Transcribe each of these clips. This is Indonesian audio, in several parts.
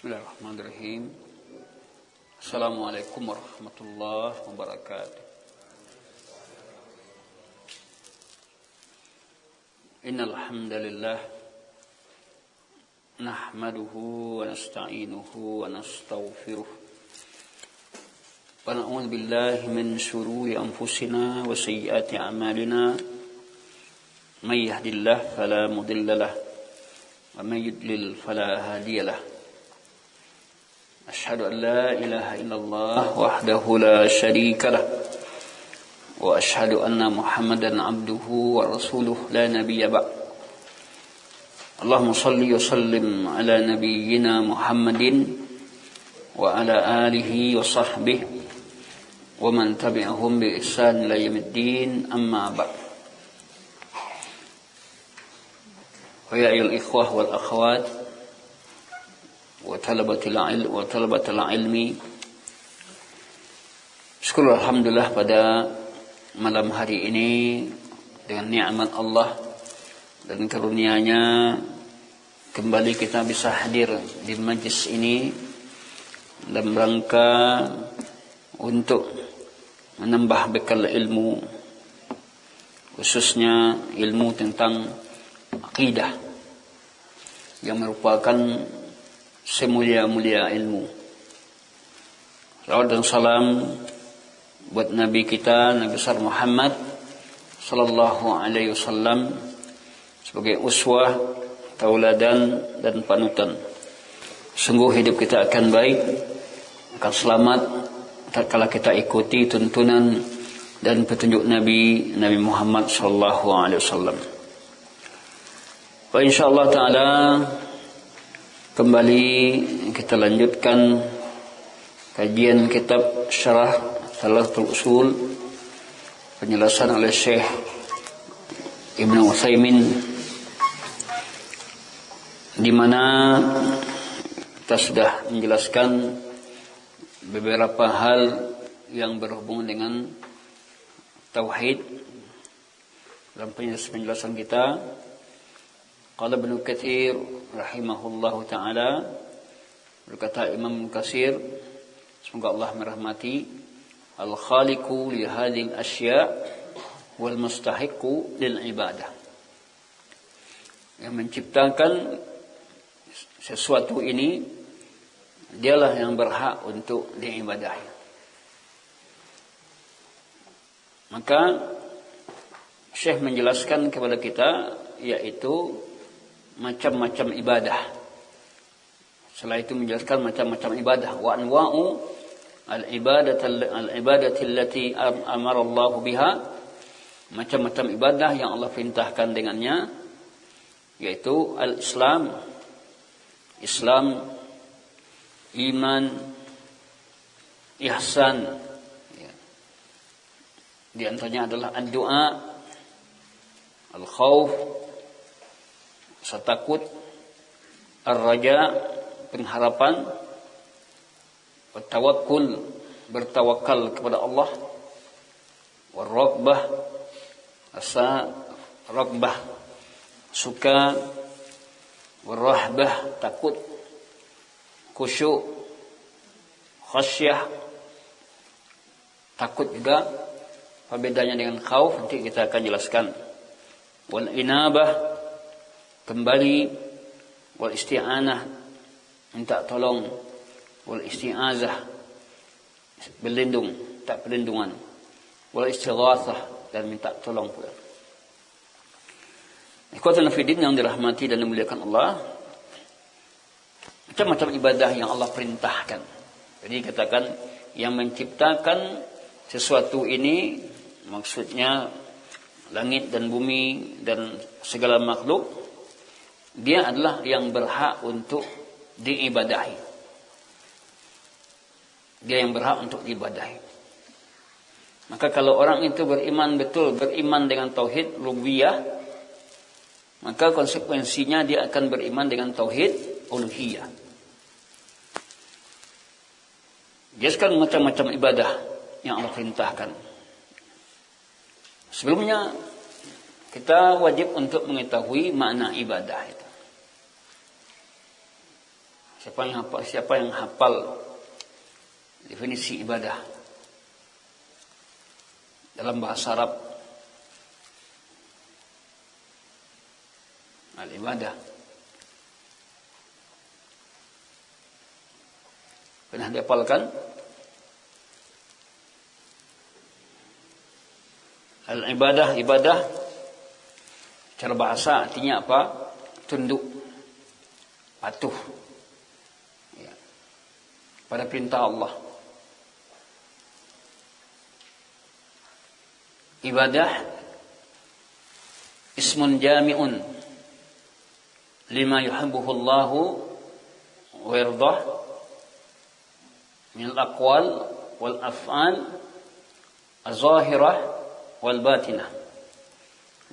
Bismillahirrahmanirrahim. Assalamualaikum warahmatullahi wabarakatuh. Innal hamdalillah nahmaduhu wa nasta'inuhu wa nastaghfiruh. Wa na'udzu billahi min shururi anfusina wa sayyiati a'malina. May yahdihillahu fala mudilla lahu wa may yudlil fala hadiya lahu. أشهد أن لا إله إلا الله وحده لا شريك له وأشهد أن محمدا عبده ورسوله لا نبي بعد اللهم صل وسلم على نبينا محمد وعلى آله وصحبه ومن تبعهم بإحسان إلى يوم الدين أما بعد ويا أيها الإخوة والأخوات Watalabatil ilmi. Syukur alhamdulillah pada malam hari ini dengan nikmat Allah dan karunia-Nya kembali kita bisa hadir di majlis ini dalam rangka untuk menambah bekal ilmu, khususnya ilmu tentang akidah yang merupakan semulia-mulia ilmu. Salawat dan salam buat Nabi kita, Nabi besar Muhammad sallallahu alaihi wasallam sebagai uswah, tauladan dan panutan. Sungguh hidup kita akan baik, akan selamat tatkala kita ikuti tuntunan dan petunjuk Nabi Muhammad sallallahu alaihi wasallam. Wa insyaallah taala kembali kita lanjutkan kajian kitab Syarah Thalathatul Usul penjelasan oleh Syekh Ibnu Utsaimin, di mana kita sudah menjelaskan beberapa hal yang berhubungan dengan tauhid dalam penjelasan kita. Qala Ibnu Katsir rahimahullahu taala, berkata Imam Katsir, semoga Allah merahmati, al-khaliqu li hadhil asya' wal mustahiqu lil ibadah. Yang menciptakan sesuatu ini dialah yang berhak untuk diibadahi. Maka Syekh menjelaskan kepada kita yaitu macam-macam ibadah. Setelah itu menjelaskan macam-macam ibadah. Wa anwa'u al-ibadati allati amara Allah biha. Macam-macam ibadah yang Allah perintahkan dengannya, yaitu al-Islam, Islam, iman, ihsan. Di antaranya adalah ad-du'a, al-khauf, rasa takut, ar-raja, pengharapan, tawakkul, bertawakal kepada Allah, war-raghbah, rasa raghbah, suka, war-rahbah, takut, khusyuk, khasyah, takut juga. Apa bedanya dengan khauf nanti kita akan jelaskan. Wal inabah, kembali, wal isti'anah, minta tolong, wal isti'azah, berlindung, tak perlindungan, wal istighatsah, dan minta tolong pula. Ikhwatan fillah yang dirahmati dan dimuliakan Allah, macam-macam ibadah yang Allah perintahkan. Jadi katakan yang menciptakan sesuatu ini, maksudnya langit dan bumi dan segala makhluk, dia adalah yang berhak untuk diibadahi. Dia yang berhak untuk diibadahi. Maka kalau orang itu beriman betul, beriman dengan tauhid rububiyah, maka konsekuensinya dia akan beriman dengan tauhid uluhiyah. Dia sekarang macam-macam ibadah yang Allah perintahkan. Sebelumnya kita wajib untuk mengetahui makna ibadah itu. Saya Siapa yang hafal definisi ibadah dalam bahasa Arab? Al-ibadah. Pernah dihafalkan? Al-ibadah, ibadah cara bahasa artinya apa? Tunduk, patuh ya, pada perintah Allah. Ibadah ismun jami'un lima yuhibbuhu Allahu wa yardah min al-aqwal wal af'al az-zahirah wal batinah.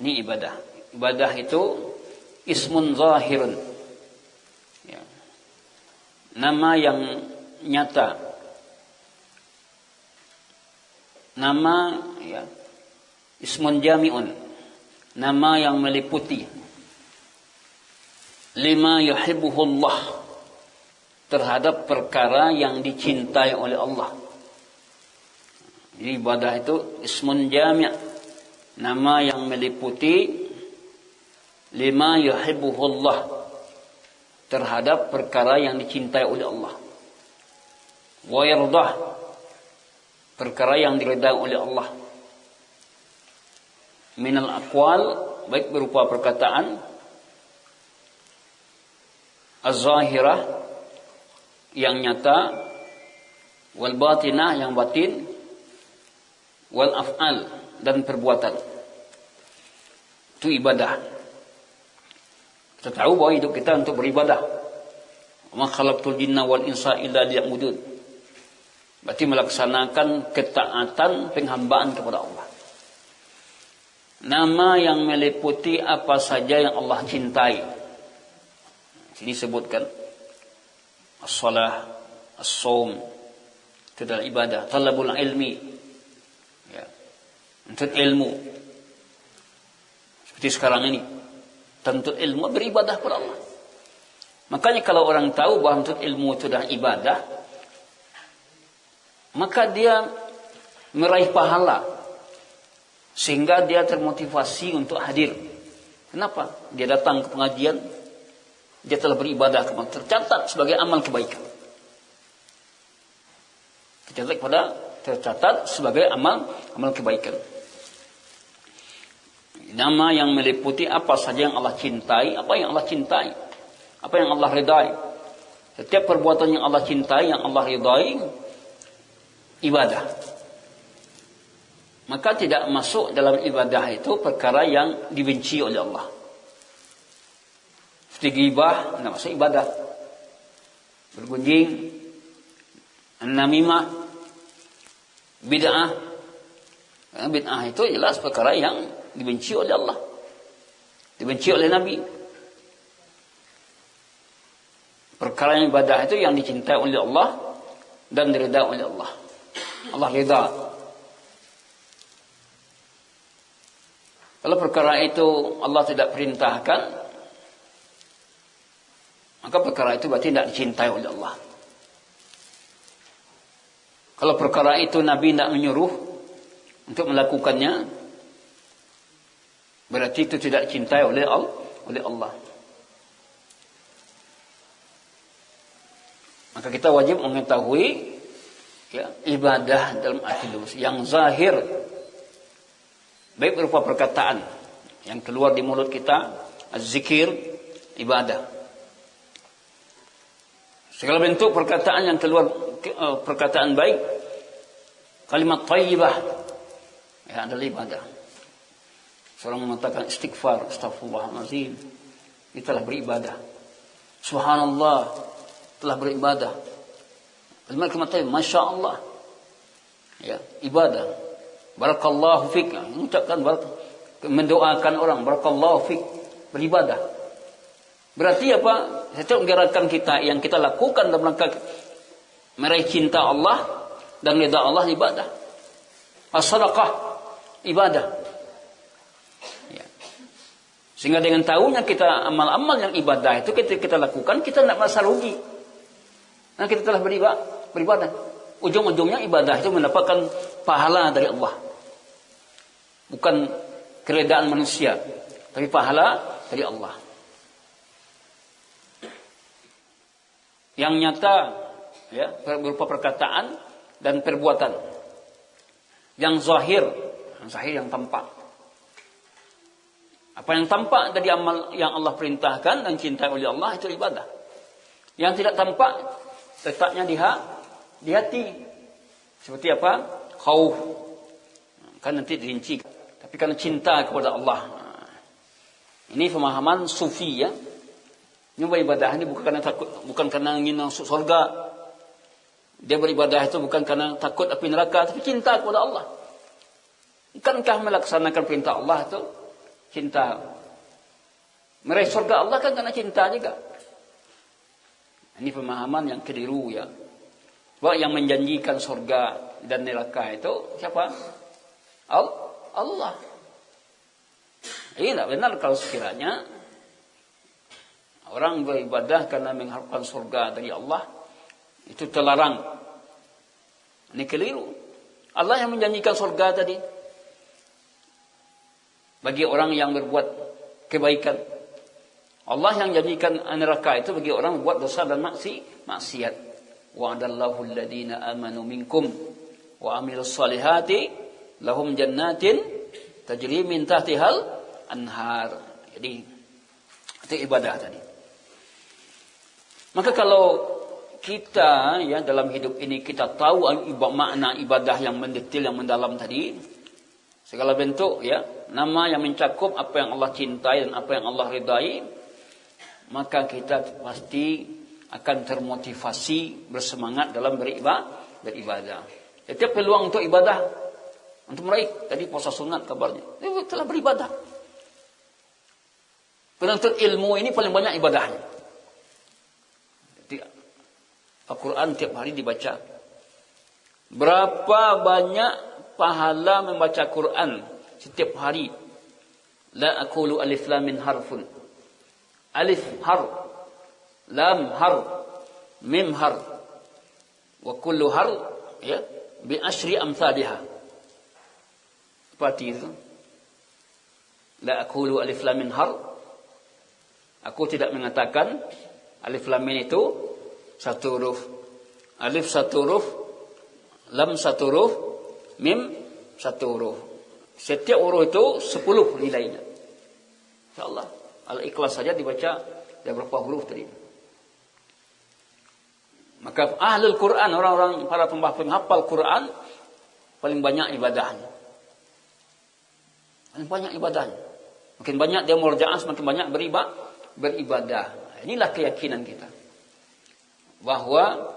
Ini ibadah. Ibadah itu ismun zahirun ya, nama yang nyata, nama ya, ismun jami'un, nama yang meliputi, lima yuhibbuhu Allah, terhadap perkara yang dicintai oleh Allah. Jadi ibadah itu ismun jami', nama yang meliputi, lima yuhibbuhu Allah, terhadap perkara yang dicintai oleh Allah. Wa yardah, perkara yang diridai oleh Allah. Minal aqwal, baik berupa perkataan, az-zahirah, yang nyata, wal batinah, yang batin, wal af'al, dan perbuatan. Itu ibadah. Kita tahu bahwa hidup kita untuk beribadah. Wa ma khalaqtul jinna wal insa illa liya'budun. Berarti melaksanakan ketaatan penghambaan kepada Allah. Nama yang meliputi apa saja yang Allah cintai. Sini sebutkan as-salah, as-saum, itu adalah ibadah. Talabul ilmi, ya, untuk ilmu. Seperti sekarang ini, tuntut ilmu beribadah kepada Allah. Makanya kalau orang tahu bahawa tuntut ilmu itu adalah ibadah, maka dia meraih pahala, sehingga dia termotivasi untuk hadir. Kenapa? Dia datang ke pengajian, dia telah beribadah, tercatat sebagai amal kebaikan. Tercatat sebagai amal kebaikan. Nama yang meliputi apa saja yang Allah cintai, apa yang Allah cintai, apa yang Allah ridai. Setiap perbuatan yang Allah cintai, yang Allah ridai, ibadah. Maka tidak masuk dalam ibadah itu perkara yang dibenci oleh Allah. Seperti ghibah, tidak masuk ibadah. Bergunjing, namimah, bid'ah. Karena bid'ah itu jelas perkara yang dibenci oleh Allah, dibenci oleh Nabi. Perkara yang ibadah itu yang dicintai oleh Allah dan diridai oleh Allah. Allah ridha. Kalau perkara itu Allah tidak perintahkan, maka perkara itu berarti tidak dicintai oleh Allah. Kalau perkara itu Nabi tidak menyuruh untuk melakukannya, berarti itu tidak dicintai oleh Allah. Maka kita wajib mengetahui ya, ibadah dalam arti luas yang zahir, baik berupa perkataan yang keluar di mulut kita, az-zikir, ibadah. Segala bentuk perkataan yang keluar, perkataan baik, kalimat thayyibah, ya, adalah ibadah. Seorang mengatakan istighfar, astaghfirullahalazim, itu telah beribadah. Subhanallah, telah beribadah. Kalimat thayyibah, masya Allah, ya, ibadah. Barakallahu fik, mengucapkan mendoakan orang, barakallahu fik, beribadah. Berarti apa? Setiap gerakan kita yang kita lakukan dalam rangka meraih cinta Allah dan ridha Allah, ibadah. As-sadaqah, ibadah. Ya. Sehingga dengan tahunya kita amal-amal yang ibadah itu kita lakukan, kita tidak merasa rugi. Nah, kita telah beribadah. Ujung-ujungnya ibadah itu mendapatkan pahala dari Allah. Bukan keredaan manusia, tapi pahala dari Allah. Yang nyata ya, berupa perkataan dan perbuatan. Yang zahir yang tampak. Apa yang tampak dari amal yang Allah perintahkan dan cintai oleh Allah itu ibadah. Yang tidak tampak letaknya di hati. Seperti apa? Khauf. Kan nanti dirinci. Tapi karena cinta kepada Allah. Ini pemahaman sufi ya. Ini beribadah ini bukan karena takut, bukan karena ingin masuk surga. Dia beribadah itu bukan karena takut api neraka, tapi cinta kepada Allah. Bukankah melaksanakan perintah Allah itu cinta? Meraih surga Allah kan karena cinta juga. Ini pemahaman yang keliru ya. Bahwa yang menjanjikan surga dan neraka itu siapa? Allah. Ini tidak benar kalau sekiranya orang beribadah karena mengharapkan surga dari Allah itu terlarang. Ini keliru. Allah yang menjanjikan surga tadi bagi orang yang berbuat kebaikan. Allah yang janjikan neraka itu bagi orang buat dosa dan maksiat. Wa'adallahu alladhina amanu minkum wa amilus salihati lahum jannatin tajri min tahtihal anhar. Jadi itu ibadah tadi. Maka kalau kita ya dalam hidup ini kita tahu makna ibadah yang mendetail, yang mendalam tadi, segala bentuk ya, nama yang mencakup apa yang Allah cintai dan apa yang Allah ridai, maka kita pasti akan termotivasi bersemangat dalam beribadah. Setiap peluang untuk ibadah, untuk meraih tadi puasa sunat kabarnya, dia telah beribadah. Penuntut ilmu ini paling banyak ibadahnya. Jadi, Al-Quran tiap hari dibaca. Berapa banyak pahala membaca Quran setiap hari? La aqulu alif lam min harfun. Alif harf, lam harf, mim harf. Wa kullu harf ya bi asyri amsalha. Seperti itu. La aqulu alif lam min harf. Aku tidak mengatakan alif lam min itu satu huruf. Alif satu huruf, lam satu huruf, mim satu huruf. Setiap huruf itu 10 nilainya. InsyaAllah. Al-Ikhlas saja dibaca ada berapa huruf tadi. Maka ahlul Quran, orang-orang para penghafal Quran paling banyak ibadahnya. Paling banyak ibadahnya. Makin banyak dia murja'ah, semakin banyak beribadah. Inilah keyakinan kita. Bahwa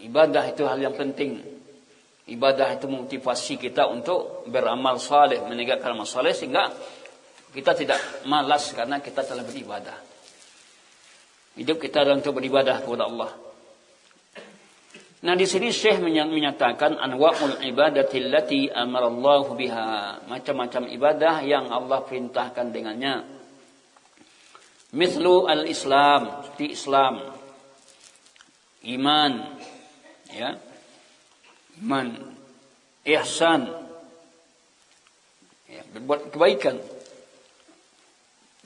ibadah itu hal yang penting. Ibadah itu memotivasi kita untuk beramal saleh, menegakkan amal saleh sehingga kita tidak malas karena kita telah beribadah. Hidup kita adalah untuk beribadah kepada Allah. Nah, di sini Syekh menyatakan anwa'ul ibadati allati amarallahu biha, macam-macam ibadah yang Allah perintahkan dengannya. Mislu al-Islam, seperti Islam, iman, ya, iman, ihsan, ya, berbuat kebaikan,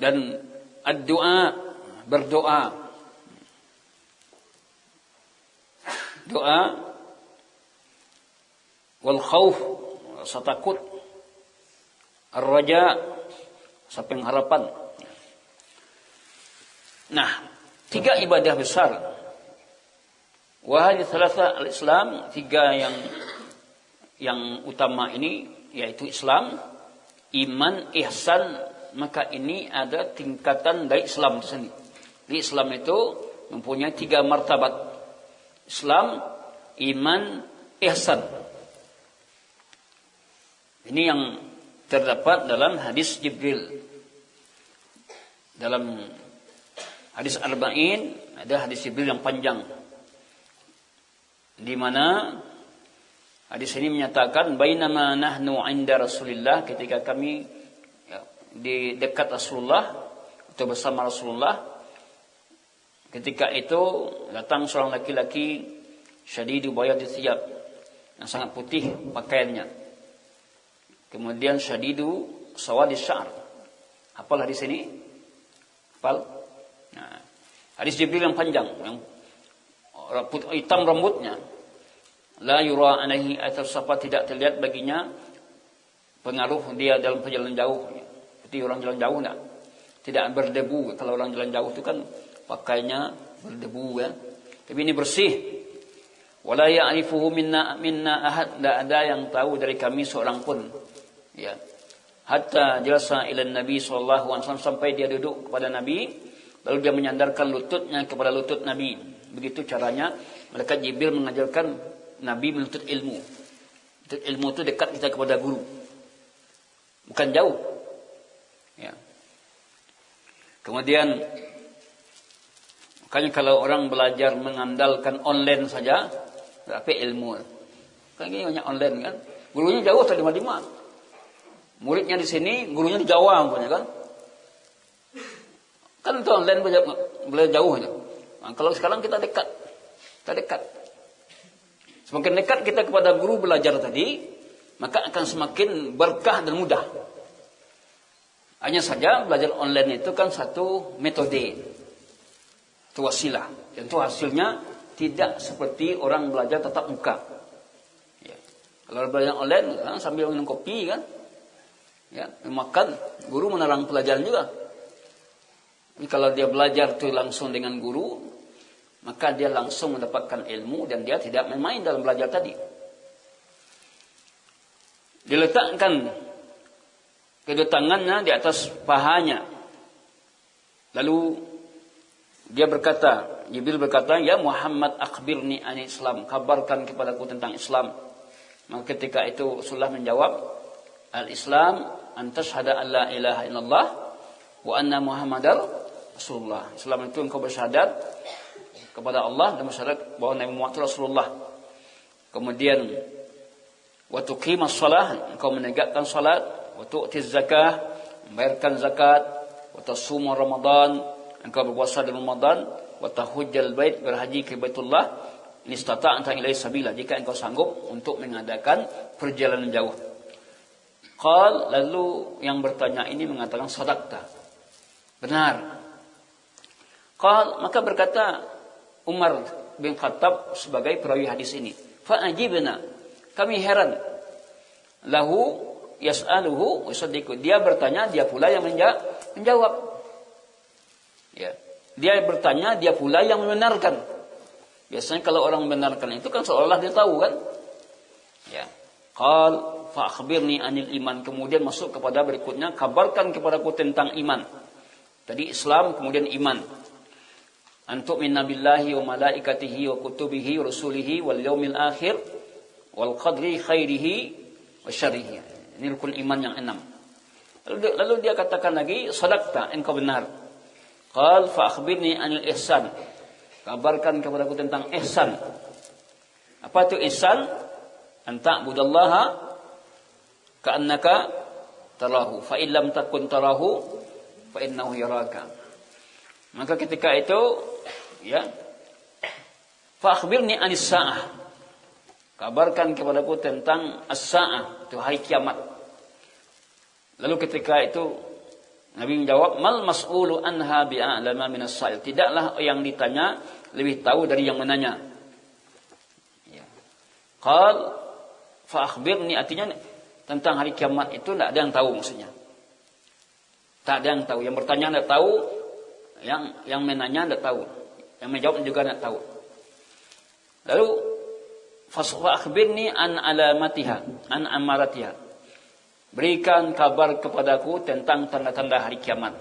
dan ad-du'a, berdoa, doa, wal khauf, rasa takut, ar-raja, rasa pengharapan. Nah, 3 ibadah besar. Wahai thalatha al-Islam, 3 yang utama ini yaitu Islam, iman, ihsan. Maka ini ada tingkatan dari Islam itu sendiri. Di Islam itu mempunyai 3 martabat. Islam, iman, ihsan. Ini yang terdapat dalam hadis Jibril. Dalam hadis Arba'in ada hadis Jibril yang panjang, di mana hadis ini menyatakan bainama nahnu 'inda Rasulillah, ketika kami di dekat Rasulullah atau bersama Rasulullah, Ketika itu datang seorang laki-laki syadidu bayadi thiyab, yang sangat putih pakaiannya. Kemudian syadidu sawadi sya'ar. Hafal hadis ini? Hafal? Nah, hadis Jibril yang panjang, yang hitam rambutnya. La yura alaihi athar safar, tidak terlihat baginya pengaruh dia dalam perjalanan jauh. Seperti orang jalan jauh enggak? Tidak berdebu. Kalau orang jalan jauh itu kan pakainya berdebu ya. Tapi ini bersih. Wala ya'rifuhu minna ahad, tidak ada yang tahu dari kami seorang pun. Ya. Hatta jalasa ila Nabi sallallahu alaihi wasallam, sampai dia duduk kepada Nabi, lalu dia menyandarkan lututnya kepada lutut Nabi. Begitu caranya malaikat Jibril mengajarkan Nabi menuntut ilmu. Menuntut ilmu itu dekat kita kepada guru, bukan jauh. Ya. Kemudian makanya kalau orang belajar mengandalkan online saja, berapa ilmu? Kan ini banyak online kan. Gurunya jauh atau di mana? Muridnya di sini, gurunya di Jawa punya kan. Kan itu online boleh jauh aja. Nah, kalau sekarang kita dekat. Semakin dekat kita kepada guru belajar tadi, maka akan semakin berkah dan mudah. Hanya saja belajar online itu kan satu metode, itu wasilah. Tentu hasilnya tidak seperti orang belajar tatap muka. Ya. Kalau belajar online kan, sambil minum kopi kan, ya, makan, guru menerang pelajaran juga. Jadi kalau dia belajar itu langsung dengan guru, maka dia langsung mendapatkan ilmu dan dia tidak main-main dalam belajar tadi. Diletakkan kedua tangannya di atas pahanya. Lalu dia berkata, Jibril berkata, "Ya Muhammad, akhbirni an Islam, kabarkan kepadaku tentang Islam." Maka ketika itu Rasulullah menjawab, "Al-Islam an tashhada an la ilaha illallah wa anna Muhammadar Rasulullah." Islam itu engkau bersyahadat kepada Allah dan bersyahadat bahwa Nabi Muhammad Rasulullah. Kemudian wa tuqimas shalah, engkau menegakkan salat, wa tu'tiz zakah, membayarkan zakat, wa tasuma Ramadan, engkau berpuasa di Ramadan, wa tahujjal bait, berhaji ke Baitullah, in istata'ta ilaihi sabila, jika engkau sanggup untuk mengadakan perjalanan jauh. Qal, lalu yang bertanya ini mengatakan sadaqta, benar. Qal, maka berkata Umar bin Khattab sebagai perawi hadis ini, fa'ajibna, kami heran, lahu yas'aluhu wa yusaddiqu, dia bertanya, dia pula yang menjawab. Ya. Dia bertanya, dia pula yang membenarkan. Biasanya kalau orang membenarkan itu kan seolah dia tahu kan. Ya. Qal fa akhbirni anil iman, kemudian masuk kepada berikutnya, kabarkan kepadaku tentang iman. Tadi Islam, kemudian iman. Antuk minna billahi wa malaikatihi wa kutubihi wa rusulihi wal yaumil akhir wal qadri khairihi wa syarrihi. Ini rukun iman yang 6. Lalu dia katakan lagi, sadaqta, engkau benar. Qal fa akhbirni anil ihsan, kabarkan kepadaku tentang ihsan. Apa itu ihsan? Anta budallaha ka'annaka tarahu, fa in lam takun tarahu fa innahu yaraka. Maka ketika itu ya, fa akhbirni anis saah, kabarkan kepadaku tentang as-saah, itu hari kiamat. Lalu ketika itu Nabi menjawab, mal mas'ulu anha bi'a'lama minas sa'il, tidaklah yang ditanya lebih tahu dari yang menanya. Ya. Qal fa akhbirni, artinya tentang hari kiamat itu tidak ada yang tahu maksudnya. Tak ada yang tahu, yang bertanya tidak tahu, yang menanya tidak tahu, yang menjawab juga tidak tahu. Lalu fa akhbirni an alamatiha, an amaratiha, berikan kabar kepadaku tentang tanda-tanda hari kiamat.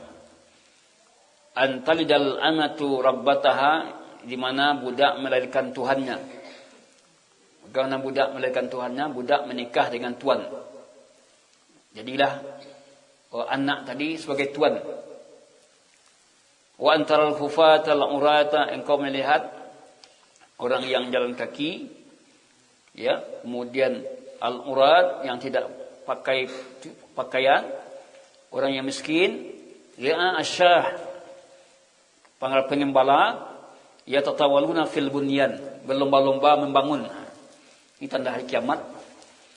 Antalidal amatu rabbataha, di mana budak melahirkan tuannya. Bagaimana budak melahirkan tuannya? Budak menikah dengan tuan. Jadilah anak tadi sebagai tuan. Wa antaral hufatal urata, engkau melihat orang yang jalan kaki, ya, kemudian al-urat yang tidak pakai pakaian, orang yang miskin, ya asyah, pengembala, Ya tatawaluna fil bunyan, berlomba-lomba membangun. Ini tanda hari kiamat.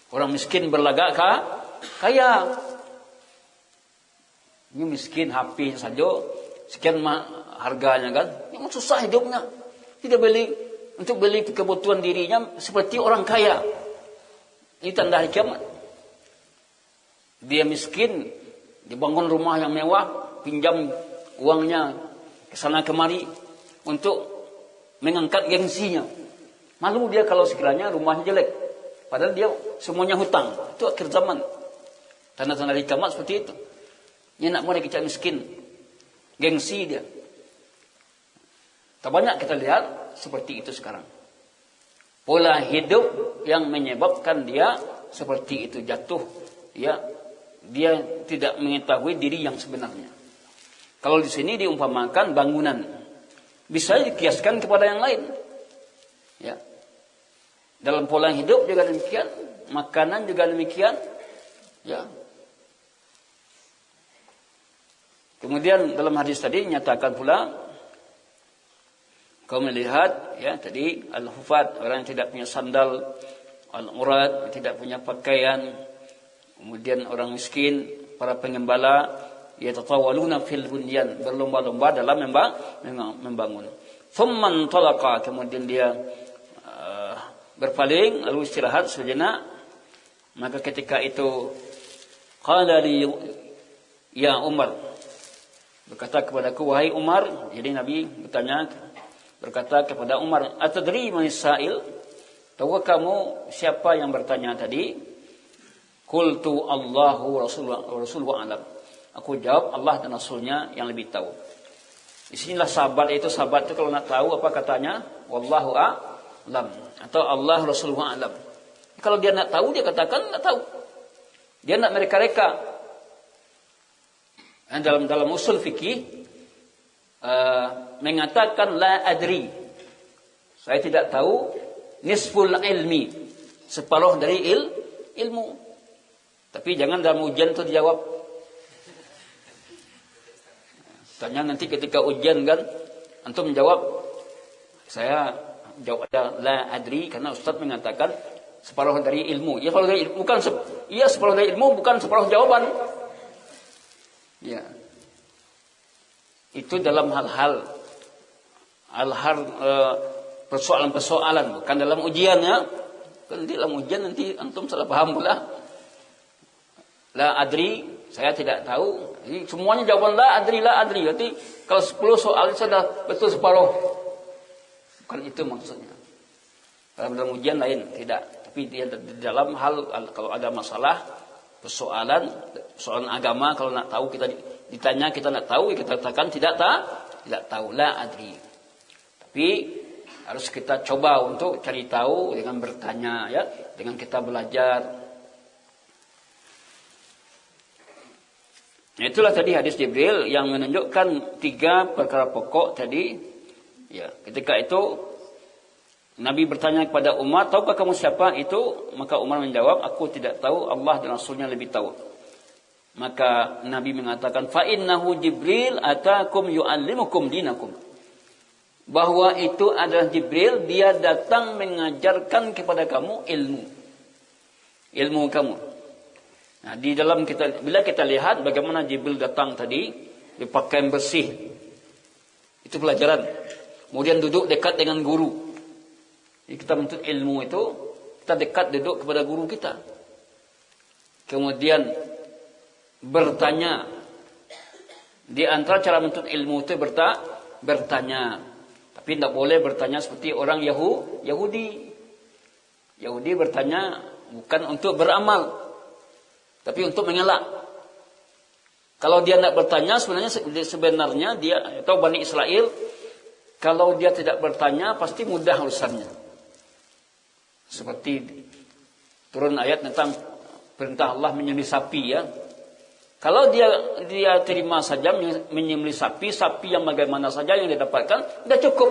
Orang miskin berlagak kaya. Ini miskin HP saja sekian harganya kan. Memang susah hidupnya. Tidak beli untuk beli kebutuhan dirinya seperti orang kaya. Ini tanda hari kiamat. Dia miskin, dibangun rumah yang mewah, pinjam uangnya ke sana kemari untuk mengangkat gengsinya. Malu dia kalau sekiranya rumahnya jelek. Padahal dia semuanya hutang. Itu akhir zaman. Tanda-tanda hari kiamat seperti itu. Dia nak mulai kecil miskin. Gengsi dia. Tak banyak kita lihat seperti itu sekarang. Pola hidup yang menyebabkan dia seperti itu jatuh. Ya, dia tidak mengetahui diri yang sebenarnya. Kalau di sini diumpamakan bangunan, bisa dikiaskan kepada yang lain. Ya. Dalam pola hidup juga demikian, makanan juga demikian. Ya. Kemudian dalam hadis tadi nyatakan pula, kau melihat ya tadi al-hufat, orang yang tidak punya sandal, al-urat, tidak punya pakaian, kemudian orang miskin, para pengembala, yatatawaluna fil bunyan, berlomba-lomba dalam membangun. Thumman talaqa, kemudian dia berpaling lalu istirahat sejenak. Maka ketika itu qala li ya Umar, berkata kepadaku wahai Umar. Jadi Nabi berkata kepada Umar, atadri man sa'il, tahukah kamu siapa yang bertanya tadi? Qultu Allahu rasuluhu alam. Aku jawab Allah dan Rasulnya yang lebih tahu. Di sinilah sahabat itu kalau nak tahu apa katanya, wallahu a'lam, atau Allah Rasuluhu a'lam. Kalau dia nak tahu dia katakan nak tahu. Dia nak mereka-reka. Dalam usul fikih mengatakan la adri. Saya tidak tahu, nisful ilmi, separuh dari ilmu. Tapi jangan dalam ujian itu dijawab. Tanya nanti ketika ujian kan, antum menjawab, saya jawab ada la adri karena ustaz mengatakan separuh dari ilmu. Ya separuh dari ilmu bukan separuh dari ilmu bukan separuh jawaban. Ya. Itu dalam hal-hal persoalan-persoalan, bukan dalam ujiannya. Kan dalam ujian nanti antum salah paham pula. La adri, saya tidak tahu. Jadi semuanya jawaban la adri. Berarti kalau 10 soal sudah betul separuh. Bukan itu maksudnya. Dalam ujian lain tidak. Tapi di dalam hal kalau ada masalah persoalan agama, kalau nak tahu kita ditanya kita nak tahu, kita katakan tidak tahu la adri. Tapi harus kita coba untuk cari tahu dengan bertanya ya, dengan kita belajar. Itulah tadi hadis Jibril yang menunjukkan 3 perkara pokok tadi. Ya, ketika itu Nabi bertanya kepada Umar, tahukah kamu siapa itu? Maka Umar menjawab, aku tidak tahu, Allah dan Rasulnya lebih tahu. Maka Nabi mengatakan, fa innahu Jibril atakum yu'allimukum dinakum. Bahwa itu adalah Jibril, dia datang mengajarkan kepada kamu ilmu kamu. Nah, di dalam bila kita lihat bagaimana Jibril datang tadi berpakaian bersih, itu pelajaran. Kemudian duduk dekat dengan guru. Jadi kita menuntut ilmu itu kita dekat duduk kepada guru kita. Kemudian bertanya. Di antara cara menuntut ilmu itu bertanya. Tapi tidak boleh bertanya seperti orang Yahudi. Yahudi bertanya bukan untuk beramal, tapi untuk mengelak. Kalau dia tidak bertanya, sebenarnya dia atau Bani Israel, kalau dia tidak bertanya pasti mudah urusannya. Seperti turun ayat tentang perintah Allah menyembelih sapi ya. Kalau dia terima saja menyembelih sapi yang bagaimana saja yang dia dapatkan, sudah cukup.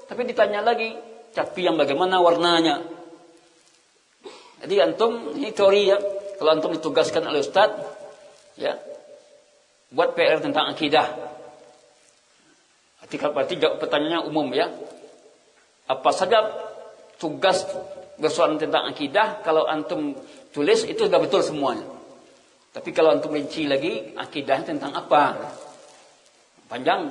Tapi ditanya lagi, sapi yang bagaimana warnanya. Jadi antum ini teori ya. Kalau antum ditugaskan oleh ustaz, ya, buat PR tentang akidah. Berarti pertanyaannya umum ya. Apa saja tugas bersoalan tentang akidah, kalau antum tulis itu sudah betul semuanya. Tapi kalau antum rinci lagi, akidah tentang apa? Panjang.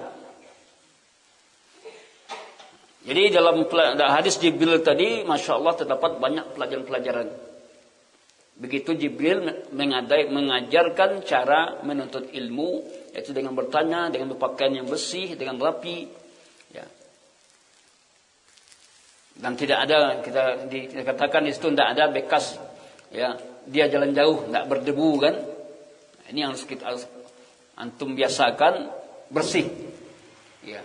Jadi dalam hadis Jibril tadi, Masya Allah terdapat banyak pelajaran-pelajaran. Begitu Jibril mengajarkan cara menuntut ilmu, yaitu dengan bertanya, dengan berpakaian yang bersih, dengan rapi. Ya. Dan tidak ada, kita dikatakan di situ tidak ada bekas, ya, dia jalan jauh, tidak berdebu kan. Ini yang harus antum biasakan bersih. Ya.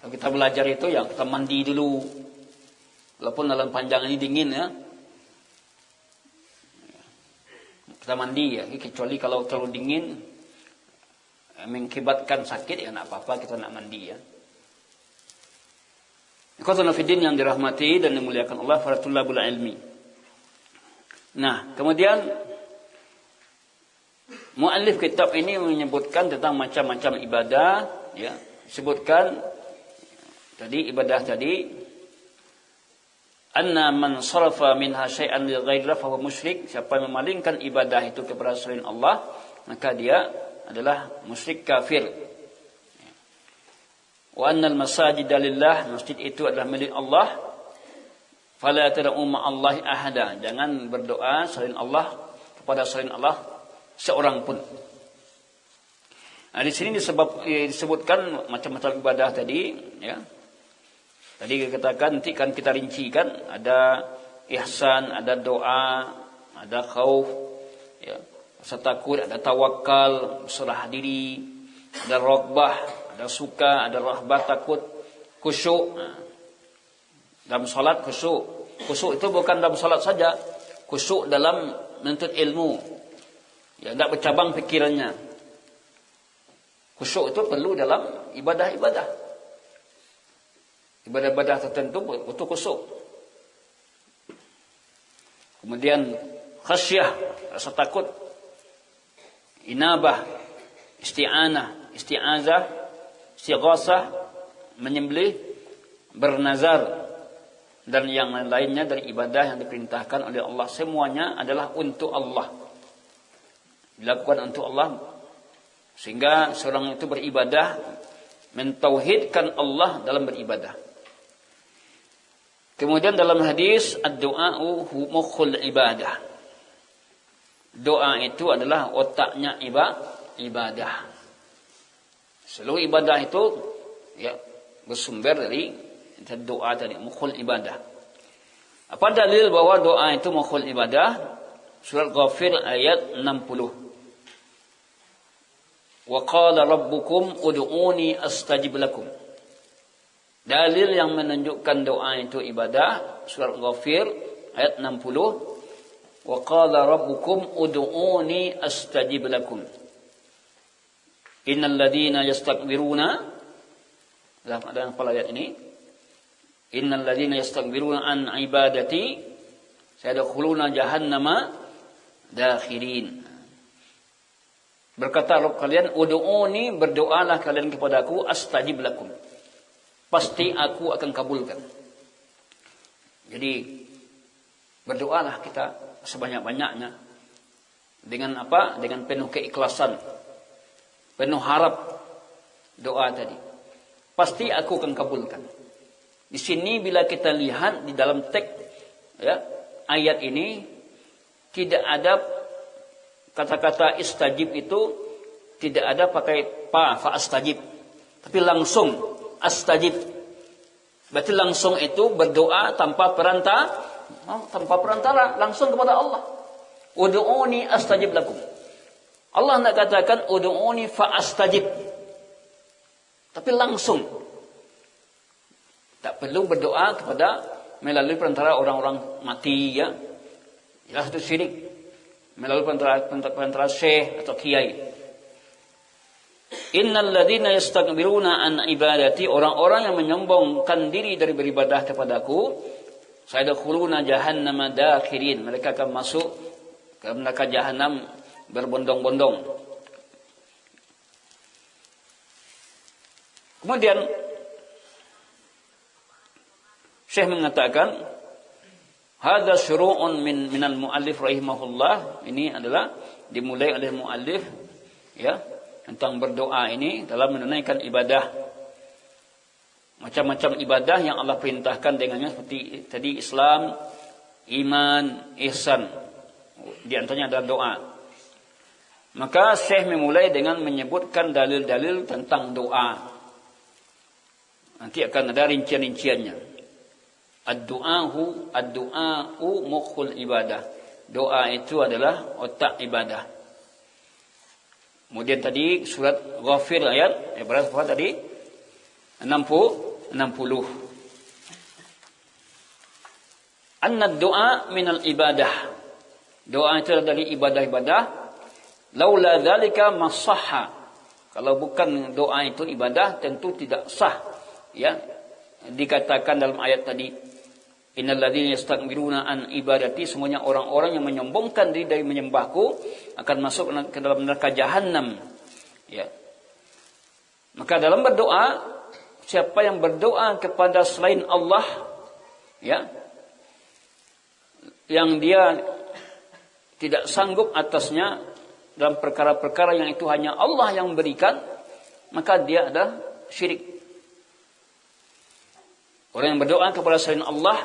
Kalau kita belajar itu ya kita mandi dulu, walaupun dalam panjang ini dingin ya. Kita mandi ya, kecuali kalau terlalu dingin mengakibatkan sakit ya tidak apa-apa kita nak mandi ya. Ikhwatul fiddin yang dirahmati dan dimuliakan Allah, para tulabul ilmi. Nah, kemudian muallif kitab ini menyebutkan tentang macam-macam ibadah, ya. Sebutkan tadi ibadah tadi, anna man sarafa minha syai'an li ghairillah fa huwa musyrik. Siapa yang memalingkan ibadah itu kepada selain Allah, maka dia adalah musyrik kafir. Wa annal masajida lillah, masjid itu adalah milik Allah. Fala tad'u ma'allahi ahada, jangan berdoa selain Allah kepada selain Allah seorang pun. Nah, di sini disebutkan macam-macam ibadah tadi, ya. Tadi dikatakan nanti kan kita rincikan, ada ihsan, ada doa, ada khauf, ya, rasa takut, ada tawakal, serah diri, ada raghbah, ada suka, ada rahbah, takut, khusyuk. Nah, dalam salat khusyuk. Khusyuk itu bukan dalam salat saja, khusyuk dalam menuntut ilmu. Ya, tidak bercabang pikirannya. Khusyuk itu perlu dalam ibadah-ibadah. Ibadah-ibadah tertentu butuh khusyuk. Kemudian khasyah, rasa takut, inabah, isti'anah, isti'azah, istighasah, menyembelih, bernazar, dan yang lainnya dari ibadah yang diperintahkan oleh Allah. Semuanya adalah untuk Allah, dilakukan untuk Allah, sehingga seorang itu beribadah mentauhidkan Allah dalam beribadah. Kemudian dalam hadis, ad-du'a'u mukhul ibadah, doa itu adalah otaknya ibadah. Seluruh ibadah itu ya bersumber dari doa tadi, mukhul ibadah. Apa dalil bahwa doa itu mukhul ibadah? Surat Ghafir ayat 60. Wa qala rabbukum ud'uni astajib lakum. Dalil yang menunjukkan doa itu ibadah, surat Ghafir ayat 60. Wa qala rabbukum ud'uni astajib lakum. Innal ladzina yastakbiruna, dalam apa ayat ini? Innal ladzina yastakbiruna an ibadati sayadkhuluna jahannama dakhirin. Berkata Rabb kalian, ud'uni, berdoalah kalian kepadaku, astajib lakum, pasti aku akan kabulkan. Jadi berdoalah kita sebanyak-banyaknya. Dengan apa? Dengan penuh keikhlasan, penuh harap doa tadi. Pasti aku akan kabulkan. Di sini bila kita lihat di dalam teks ya, ayat ini tidak ada kata-kata istajib, itu tidak ada pakai fa astajib, tapi langsung astajib. Berarti langsung itu berdoa tanpa perantara, langsung kepada Allah. Ud'uni astajib lakum. Allah tidak katakan ud'uni fa astajib, tapi langsung. Tak perlu berdoa kepada melalui perantara orang-orang mati ya. Jelas itu syirik. Melalui perantara syekh atau kiai. Innal ladzina yastakbiruna an ibadati, orang-orang yang menyombongkan diri dari beribadah kepadaku, sayadkhuluna jahannama dakhirin, mereka akan masuk ke neraka jahanam berbondong-bondong. Kemudian Syekh mengatakan, hadza syuru'un minal muallif rahimahullah. Ini adalah dimulai oleh muallif ya tentang berdoa ini dalam menunaikan ibadah. Macam-macam ibadah yang Allah perintahkan dengannya seperti tadi Islam, iman, ihsan. Di antaranya adalah doa. Maka Syekh memulai dengan menyebutkan dalil-dalil tentang doa. Nanti akan ada rincian-rinciannya. Ad-du'a'u mukhul ibadah. Doa itu adalah otak ibadah. Kemudian tadi surat Ghafir ayat berapa surat tadi? 60. Anna doa minal ibadah. Doa itu dari ibadah-ibadah. Laula dzalika masahha. Kalau bukan doa itu ibadah tentu tidak sah. Ya. Dikatakan dalam ayat tadi, innal ladzina yastakbiruna an ibadati, semuanya orang-orang yang menyombongkan diri dari menyembahku akan masuk ke dalam neraka jahanam. Ya. Maka dalam berdoa, siapa yang berdoa kepada selain Allah, ya, yang dia tidak sanggup atasnya dalam perkara-perkara yang itu hanya Allah yang memberikan, maka dia adalah syirik. Orang yang berdoa kepada selain Allah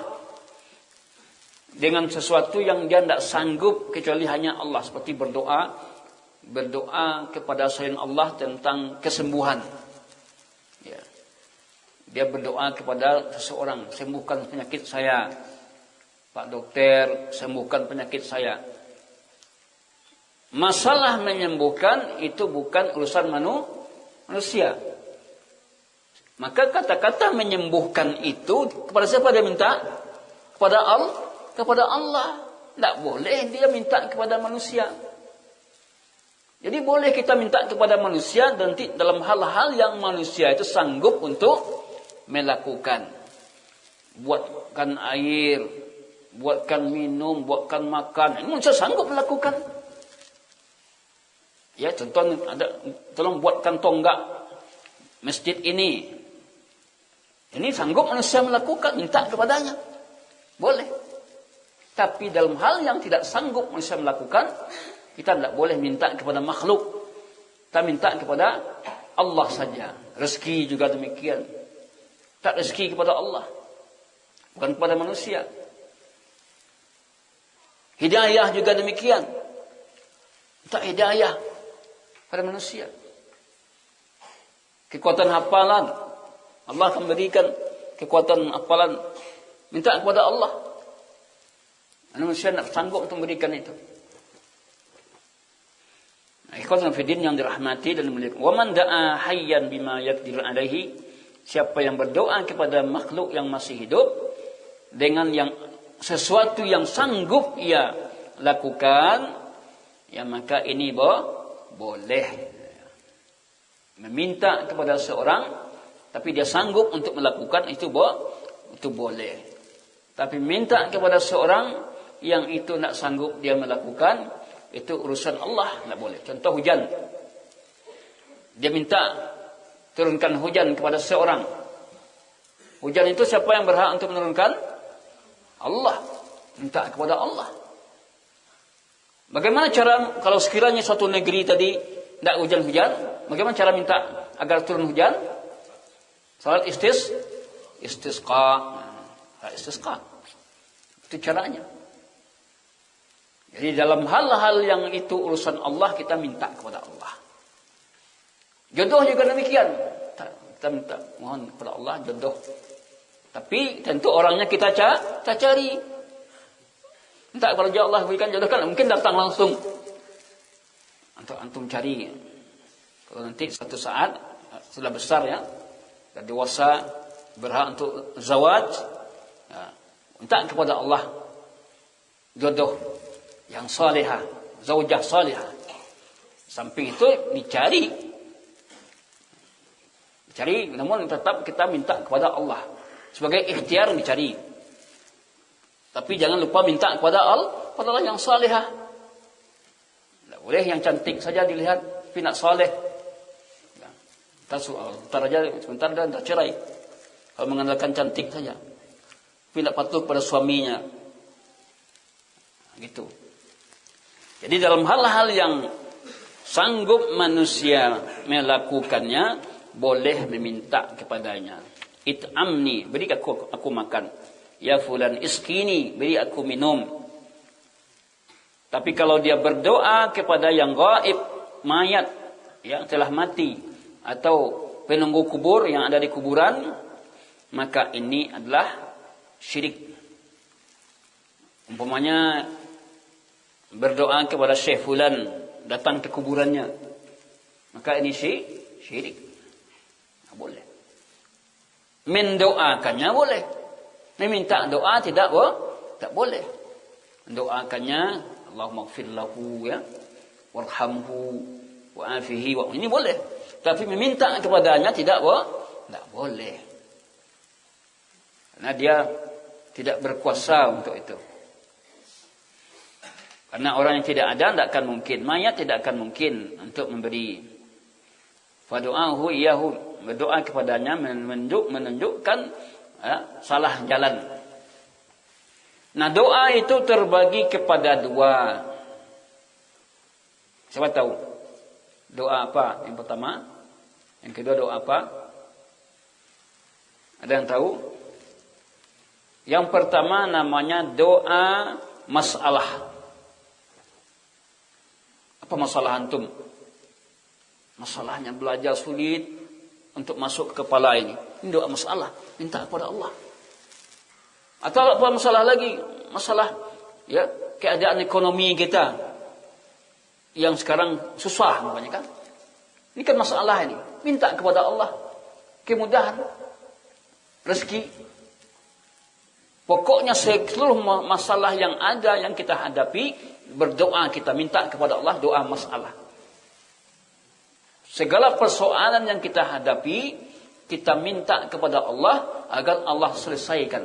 dengan sesuatu yang dia tidak sanggup kecuali hanya Allah, seperti berdoa kepada selain Allah tentang kesembuhan. Ya. Dia berdoa kepada seseorang, sembuhkan penyakit saya. Pak dokter, sembuhkan penyakit saya. Masalah menyembuhkan itu bukan urusan manusia. Maka kata-kata menyembuhkan itu kepada siapa dia minta? Kepada Allah. Tidak boleh dia minta kepada manusia. Jadi boleh kita minta kepada manusia nanti dalam hal-hal yang manusia itu sanggup untuk melakukan. Buatkan air, buatkan minum, buatkan makan. Ini manusia sanggup melakukan. Ya, contoh ada, tolong buatkan tonggak masjid ini. Ini sanggup manusia melakukan, minta kepadanya. Boleh. Tapi dalam hal yang tidak sanggup manusia melakukan, kita tidak boleh minta kepada makhluk. Kita minta kepada Allah saja. Rezeki juga demikian. Tak rezeki kepada Allah, bukan kepada manusia. Hidayah juga demikian. Tak hidayah pada manusia. Kekuatan hafalan, Allah akan berikan kekuatan hafalan. Minta kepada Allah. Manusia tidak sanggup untuk memberikan itu. Ikhwan fillah yang dirahmati dan dimuliakan. Wa man da'a hayyan bima yaqdir alaihi. Siapa yang berdoa kepada makhluk yang masih hidup dengan yang sesuatu yang sanggup ia lakukan, ya maka ini boleh. Meminta kepada seorang tapi dia sanggup untuk melakukan itu boleh. Tapi minta kepada seorang yang itu tidak sanggup dia melakukan, itu urusan Allah, tidak boleh. Contoh hujan. Dia minta turunkan hujan kepada seorang. Hujan itu siapa yang berhak untuk menurunkan? Allah. Minta kepada Allah. Bagaimana cara kalau sekiranya suatu negeri tadi tidak hujan-hujan, bagaimana cara minta agar turun hujan? Salat istisqa. Istisqa. Itu caranya. Jadi dalam hal-hal yang itu urusan Allah, kita minta kepada Allah. Jodoh juga demikian. Kita minta mohon kepada Allah jodoh. Tapi tentu orangnya kita cari. Minta kepada Allah berikan jodoh, kan mungkin datang langsung. Antum cari. Kalau nanti suatu saat sudah besar ya, sudah dewasa, berhak untuk zawaj, ya, minta kepada Allah jodoh yang salihah, zaujah salihah. Samping itu dicari, namun tetap kita minta kepada Allah sebagai ikhtiar dicari. Tapi jangan lupa minta kepada Allah yang salihah. Tidak boleh yang cantik saja dilihat, tapi nak saleh. Sebentar aja, sebentar dan tak cerai. Kalau mengandalkan cantik saja. tidak patuh pada suaminya. Gitu. Jadi dalam hal-hal yang sanggup manusia melakukannya, boleh meminta kepadanya. It'amni, beri aku makan. Ya fulan iskini, beri aku minum. Tapi kalau dia berdoa kepada yang gaib, mayat yang telah mati, atau penunggu kubur yang ada di kuburan, maka ini adalah syirik. Umpamanya berdoa kepada Syekh fulan, datang ke kuburannya, maka ini syirik. Tidak boleh. Mendoakannya boleh. Meminta doa tidak boleh. Mendoakannya, Allahumma gfir lahu ya, warhamhu wa'afihi wa, ini boleh. Tapi meminta kepadanya tidak boleh. Karena dia tidak berkuasa untuk itu. Karena orang yang tidak ada tidak akan mungkin, mayat tidak akan mungkin untuk memberi. Fadu'ahu iyahu, berdoa kepadanya menunjukkan salah jalan. Nah, doa itu terbagi kepada dua. Siapa tahu? Doa apa? Yang pertama, yang kedua doa apa? Ada yang tahu? Yang pertama namanya doa masalah. Apa masalah antum? Masalahnya belajar sulit untuk masuk ke kepala ini. Ini doa masalah, minta kepada Allah. Atau apa masalah lagi? Masalah ya keadaan ekonomi kita yang sekarang susah namanya kan. Ini kan masalah ini. Minta kepada Allah kemudahan, rezeki. Pokoknya seluruh masalah yang ada yang kita hadapi, berdoa kita minta kepada Allah, doa masalah. Segala persoalan yang kita hadapi, kita minta kepada Allah agar Allah selesaikan.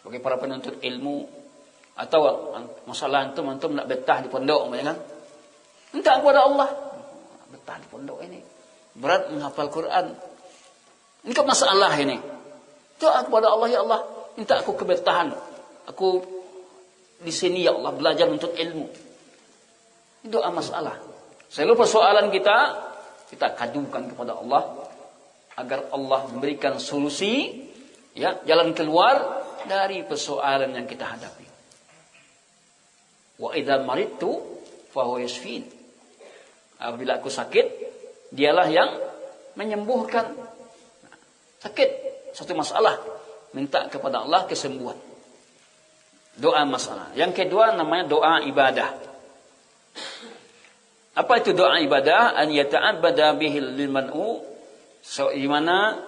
Bagi para penuntut ilmu, atau masalah antum nak betah di pondok, kan? Minta kepada Allah. Betah di pondok ini berat menghafal Quran. Ini kan masalah ini. Doa kepada Allah, ya Allah, minta aku kebetahan. Aku di sini ya Allah belajar untuk ilmu. Ini doa masalah. Seluruh persoalan kita kadukan kepada Allah agar Allah memberikan solusi, ya, jalan keluar dari persoalan yang kita hadapi. Wa idza maridtu fa huwa yashfin. Apabila aku sakit, dialah yang menyembuhkan. Sakit satu masalah, minta kepada Allah kesembuhan. Doa masalah. Yang kedua namanya doa ibadah. Apa itu doa ibadah? An yata'abbada bihil liman'u, di mana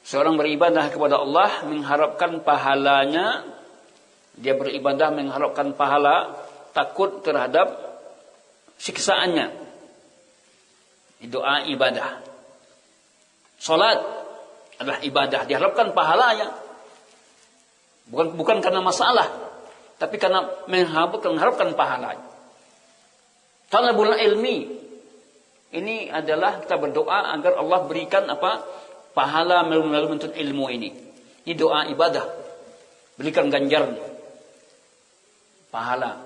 seorang beribadah kepada Allah mengharapkan pahalanya. Dia beribadah mengharapkan pahala, takut terhadap siksaannya. Doa ibadah. Salat adalah ibadah, diharapkan pahalanya. Bukan karena masalah, tapi karena mengharapkan pahalanya. Talabul ilmi, ini adalah kita berdoa agar Allah berikan pahala melalui menuntut ilmu ini. Ini doa ibadah. Berikan ganjar pahala.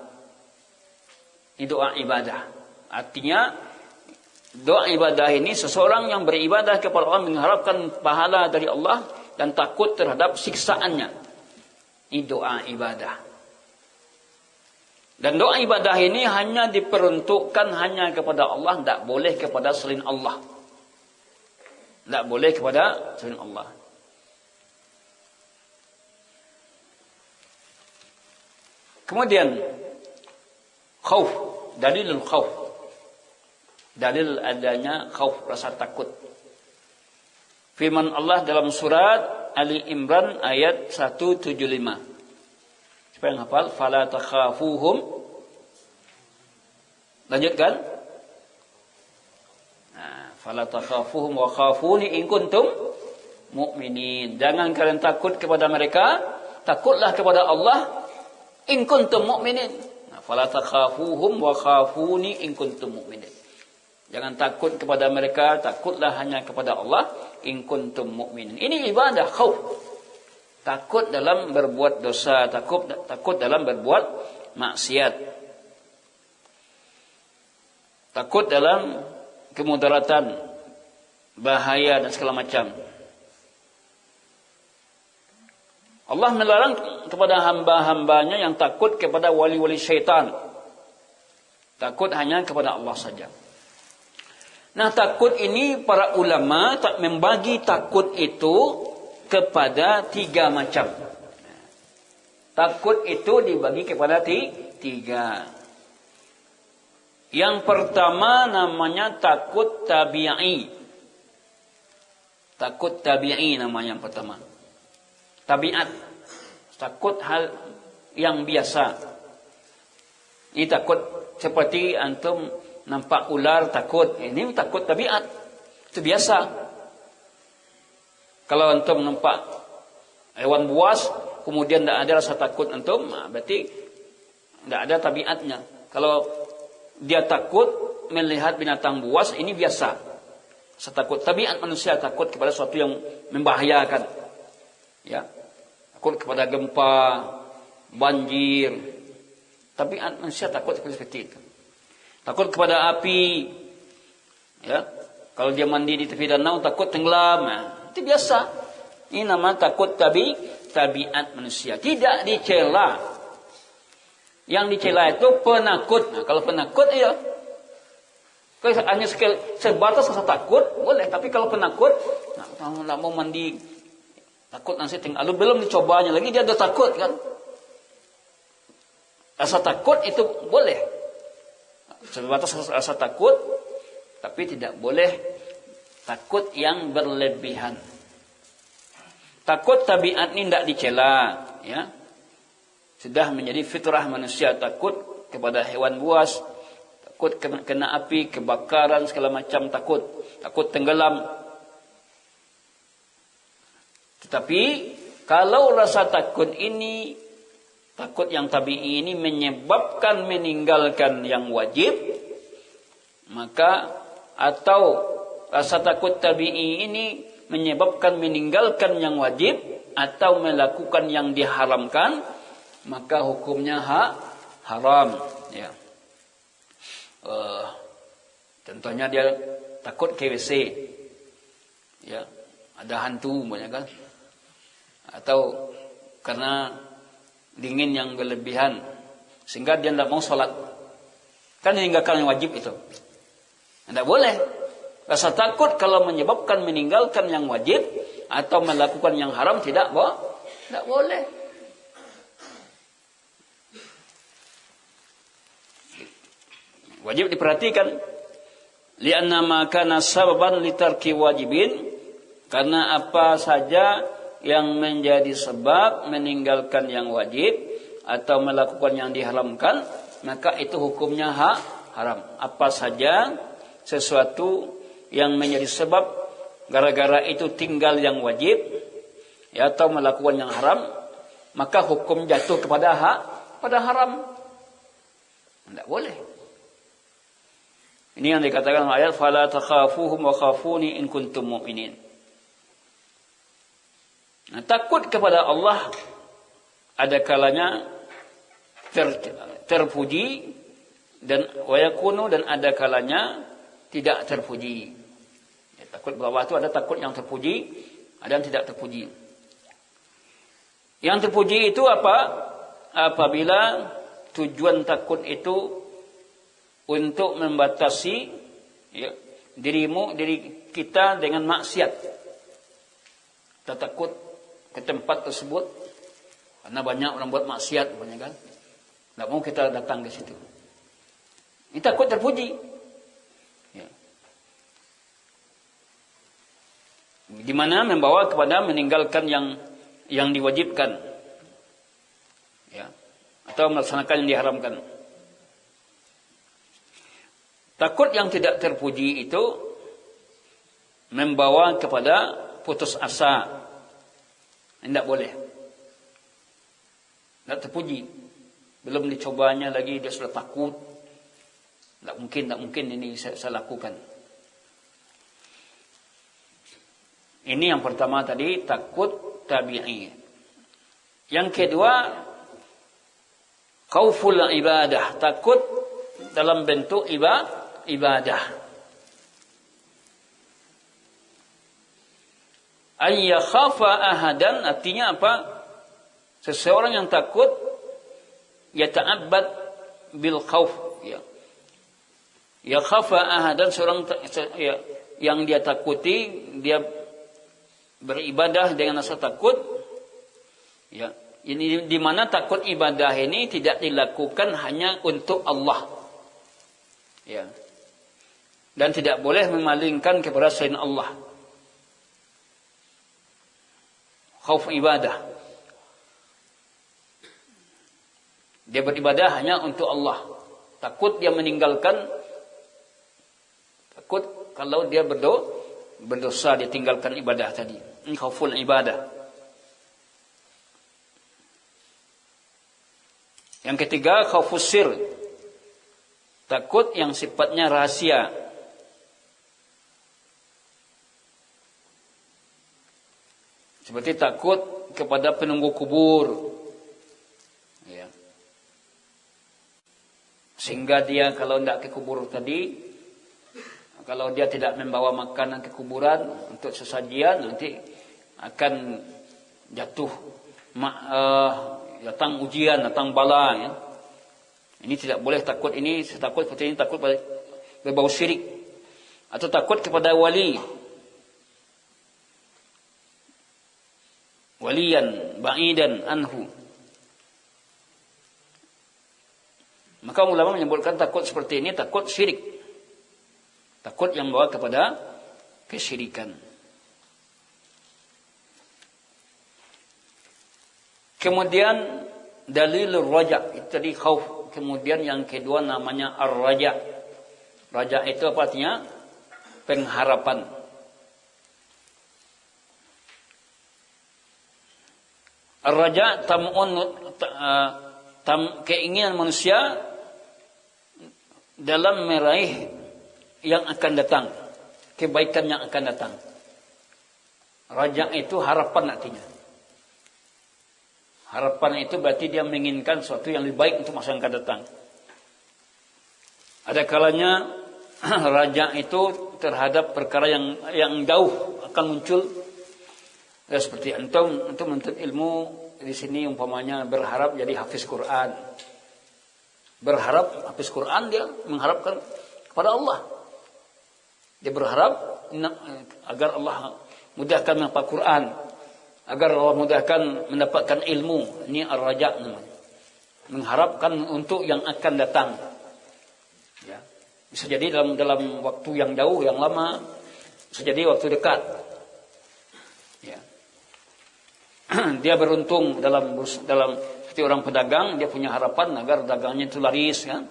Ini doa ibadah. Artinya doa ibadah ini seseorang yang beribadah kepada Allah mengharapkan pahala dari Allah dan takut terhadap siksaannya. Ini doa ibadah. Dan doa ibadah ini hanya diperuntukkan hanya kepada Allah, tidak boleh kepada selain Allah. Tidak boleh kepada selain Allah. Kemudian khauf, dalilul khauf. Dalil adanya khauf, rasa takut. Firman Allah dalam surat Ali Imran ayat 175. Siapa yang hafal? Fala takhafuhum. Lanjutkan. Nah, fala takhafuhum wa khafuni in kuntum mu'minin. Jangan kalian takut kepada mereka, takutlah kepada Allah in kuntum mu'minin. Nah, fala takhafuhum wa khafuni in kuntum mu'minin. Jangan takut kepada mereka, takutlah hanya kepada Allah in kuntum mu'minin. Ini ibadah khauf. Takut dalam berbuat dosa, takut dalam berbuat maksiat. Takut dalam kemudaratan, bahaya dan segala macam. Allah melarang kepada hamba-hambanya yang takut kepada wali-wali syaitan. Takut hanya kepada Allah saja. Nah, takut ini para ulama tak membagi takut itu kepada 3 macam. Takut itu dibagi kepada 3. Yang pertama namanya takut tabi'i. Takut tabi'i namanya yang pertama. Tabiat. Takut hal yang biasa. Ini takut seperti antum nampak ular takut. Ini takut tabiat. Itu biasa. Kalau antum nampak hewan buas, kemudian tidak ada rasa takut antum, berarti tidak ada tabiatnya. Kalau dia takut melihat binatang buas, ini biasa. Rasa takut. Tabiat manusia takut kepada sesuatu yang membahayakan. Ya, takut kepada gempa, banjir. Tabiat manusia takut seperti itu. Takut kepada api. Ya, kalau dia mandi di tepi danau takut tenggelam. Itu biasa. Ini nama takut tabiat manusia. Tidak dicela. Yang dicela itu penakut. Nah, kalau penakut ya. Kalau hanya sebatas rasa takut boleh. Tapi kalau penakut, nak mau mandi takut nanti tinggal. Belum dicobanya lagi dia udah takut kan. Rasa takut itu boleh. Sebatas rasa takut, tapi tidak boleh takut yang berlebihan. Takut tabiat ini tidak dicela, ya. Sudah menjadi fitrah manusia, takut kepada hewan buas, takut kena api, kebakaran segala macam, takut tenggelam. Tetapi kalau rasa takut ini, takut yang tabi'i ini menyebabkan meninggalkan yang wajib, maka atau rasa takut tabi'i ini menyebabkan meninggalkan yang wajib atau melakukan yang diharamkan, maka hukumnya haram. Ya. Contohnya dia takut ke WC, ya, ada hantu banyak kan, atau karena dingin yang berlebihan sehingga dia tidak mau sholat, kan meninggalkan yang wajib itu, tidak boleh. Rasa takut kalau menyebabkan meninggalkan yang wajib atau melakukan yang haram tidak boleh. Wajib diperhatikan. Li'anna ma kana sababan litarki wajibin, karena apa saja yang menjadi sebab meninggalkan yang wajib atau melakukan yang diharamkan, maka itu hukumnya haram. Apa saja sesuatu yang menjadi sebab gara-gara itu tinggal yang wajib, ya, atau melakukan yang haram, maka hukum jatuh kepada pada haram. Tidak boleh. Ini yang dikatakan dalam ayat fala takhafuhum wa khafuni in kuntum mu'minin. Nah, takut kepada Allah ada kalanya terpuji dan wayakunu, dan ada kalanya tidak terpuji. Ya, takut bawah itu ada takut yang terpuji, ada yang tidak terpuji. Yang terpuji itu apa? Apabila tujuan takut itu untuk membatasi, ya, diri kita dengan maksiat. Kita takut ke tempat tersebut karena banyak orang buat maksiat, banyak kan? Tidak mau kita datang ke situ. Ini takut terpuji. Di mana membawa kepada meninggalkan yang diwajibkan, ya, atau melaksanakan yang diharamkan. Takut yang tidak terpuji itu membawa kepada putus asa. Tidak boleh. Tidak terpuji. Belum dicobanya lagi dia sudah takut. Tidak mungkin ini saya lakukan. Ini yang pertama tadi, takut tabi'i. Yang kedua, khauful ibadah, takut dalam bentuk ibadah. Ay yakhafa ahadan, artinya apa? Seseorang yang takut yata'abbad bil khauf, ya. Yakhafa ahadan, seorang ya, yang dia takuti, dia beribadah dengan rasa takut, ya. Ini di mana takut ibadah ini tidak dilakukan hanya untuk Allah, ya, dan tidak boleh memalingkan kepada selain Allah. Khauf ibadah, dia beribadah hanya untuk Allah, takut dia meninggalkan, takut kalau dia berdosa dia tinggalkan ibadah tadi. Ini khauful ibadah. Yang ketiga, khaufus sir, takut yang sifatnya rahasia. Seperti takut kepada penunggu kubur, ya. Sehingga dia kalau tidak ke kubur tadi, kalau dia tidak membawa makanan ke kuburan untuk sesajian, nanti akan jatuh datang ujian, datang bala, ya. Ini tidak boleh takut ini, takut seperti ini, takut berbau syirik. Atau takut kepada waliyan ba'idan anhu. Maka ulama menyebutkan takut seperti ini takut syirik, takut yang membawa kepada kesyirikan. Kemudian dalilul raja, itu tadi khauf. Kemudian yang kedua namanya ar-raja. Raja itu apa artinya? Pengharapan. Ar-raja keinginan manusia dalam meraih yang akan datang, kebaikan yang akan datang. Raja itu harapan artinya. Harapan itu berarti dia menginginkan sesuatu yang lebih baik untuk masa yang akan datang. Ada kalanya raja itu terhadap perkara yang jauh akan muncul. Ya, seperti antum menuntut ilmu di sini umpamanya berharap jadi hafiz Quran. Berharap hafiz Quran, dia mengharapkan kepada Allah. Dia berharap agar Allah mudahkan menghafal Quran, agar Allah mudahkan mendapatkan ilmu. Ini ar-raja namanya. Mengharapkan untuk yang akan datang. Ya. Bisa jadi dalam waktu yang jauh, yang lama, bisa jadi waktu dekat. Ya. Dia beruntung dalam seperti orang pedagang, dia punya harapan agar dagangnya itu laris, kan?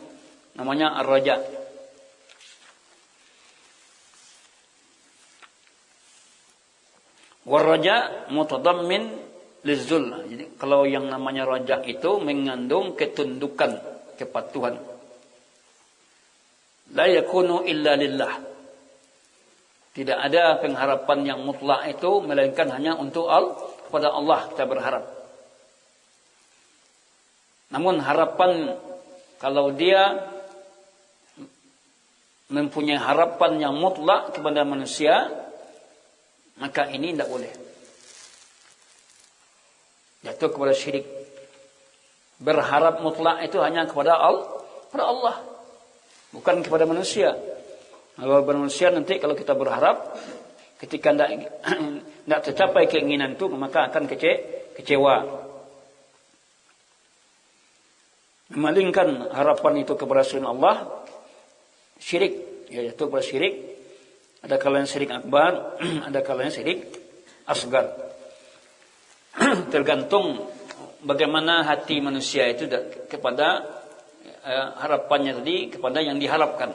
Namanya ar-raja. War-raja mutadammin lizzul. Jadi kalau yang namanya raja itu mengandung ketundukan, kepatuhan. La yakunu illa lillah. Tidak ada pengharapan yang mutlak itu melainkan hanya untuk kepada Allah kita berharap. Namun harapan, kalau dia mempunyai harapan yang mutlak kepada manusia, maka ini tidak boleh. Jatuh kepada syirik. Berharap mutlak itu hanya kepada Allah, bukan kepada manusia. Kalau manusia nanti kalau kita berharap, ketika tidak tercapai keinginan itu, maka akan kecewa. Memalingkan harapan itu kepada selain Allah, syirik. Ya, jatuh kepada syirik. Ada kalanya syirik akbar, ada kalanya syirik asgar. Tergantung bagaimana hati manusia itu kepada harapannya tadi, kepada yang diharapkan.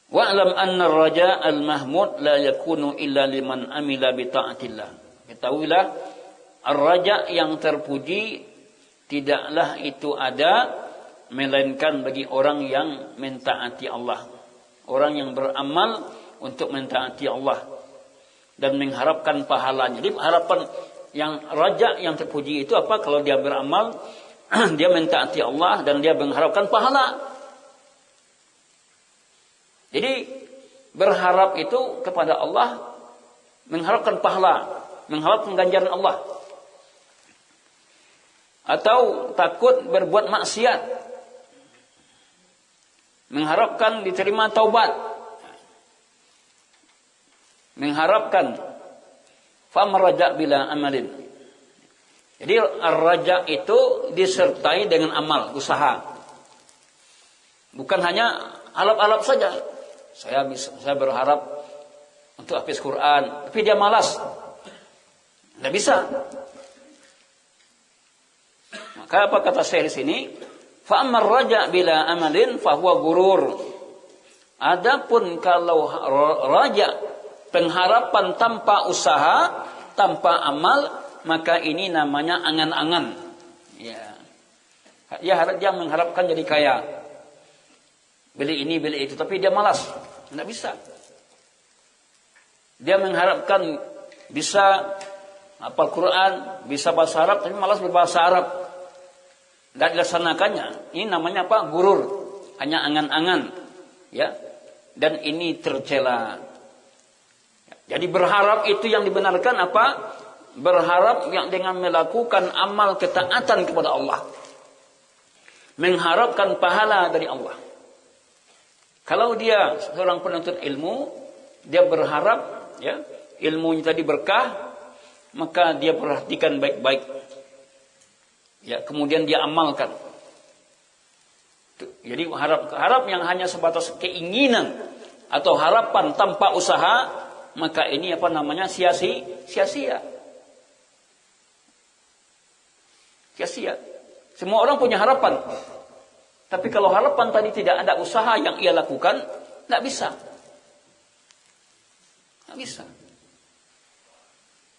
Wa'lam anna ar-raja al-mahmud la yakunu illa liman amila bi ta'atillah. Ketahuilah, ar-raja yang terpuji tidaklah itu ada melainkan bagi orang yang mentaati Allah, orang yang beramal untuk mentaati Allah. dan mengharapkan pahalanya. Jadi harapan yang raja yang terpuji itu apa? Kalau dia beramal, dia mentaati Allah dan dia mengharapkan pahala. Jadi berharap itu kepada Allah, mengharapkan pahala, mengharapkan ganjaran Allah. Atau takut berbuat maksiat, mengharapkan diterima taubat, mengharapkan famaraja bila amalin. Jadi ar-raja itu disertai dengan amal, usaha. Bukan hanya alap-alap saja. Saya berharap untuk hafiz Quran, tapi dia malas. Tidak bisa. Maka apa kata Syekh di sini? Fa ammar raja bila amalin fa huwa gurur. Adapun kalau raja, pengharapan tanpa usaha, tanpa amal, maka ini namanya angan-angan. Ya. Dia mengharapkan jadi kaya. Beli ini, beli itu, tapi dia malas. Tidak bisa. Dia mengharapkan bisa hafal Quran, bisa bahasa Arab, tapi malas berbahasa Arab. Dan dilaksanakannya. Ini namanya apa? Gurur. Hanya angan-angan. Ya. Dan ini tercela. Jadi berharap itu yang dibenarkan apa? Berharap yang dengan melakukan amal ketaatan kepada Allah. Mengharapkan pahala dari Allah. Kalau dia seorang penuntut ilmu, dia berharap ya, ilmunya tadi berkah, maka dia perhatikan baik-baik. Ya, kemudian dia amalkan. Jadi harap yang hanya sebatas keinginan atau harapan tanpa usaha, maka ini apa namanya? Sia-sia. Sia-sia. Semua orang punya harapan. Tapi kalau harapan tadi tidak ada usaha yang ia lakukan, tidak bisa. Tidak bisa.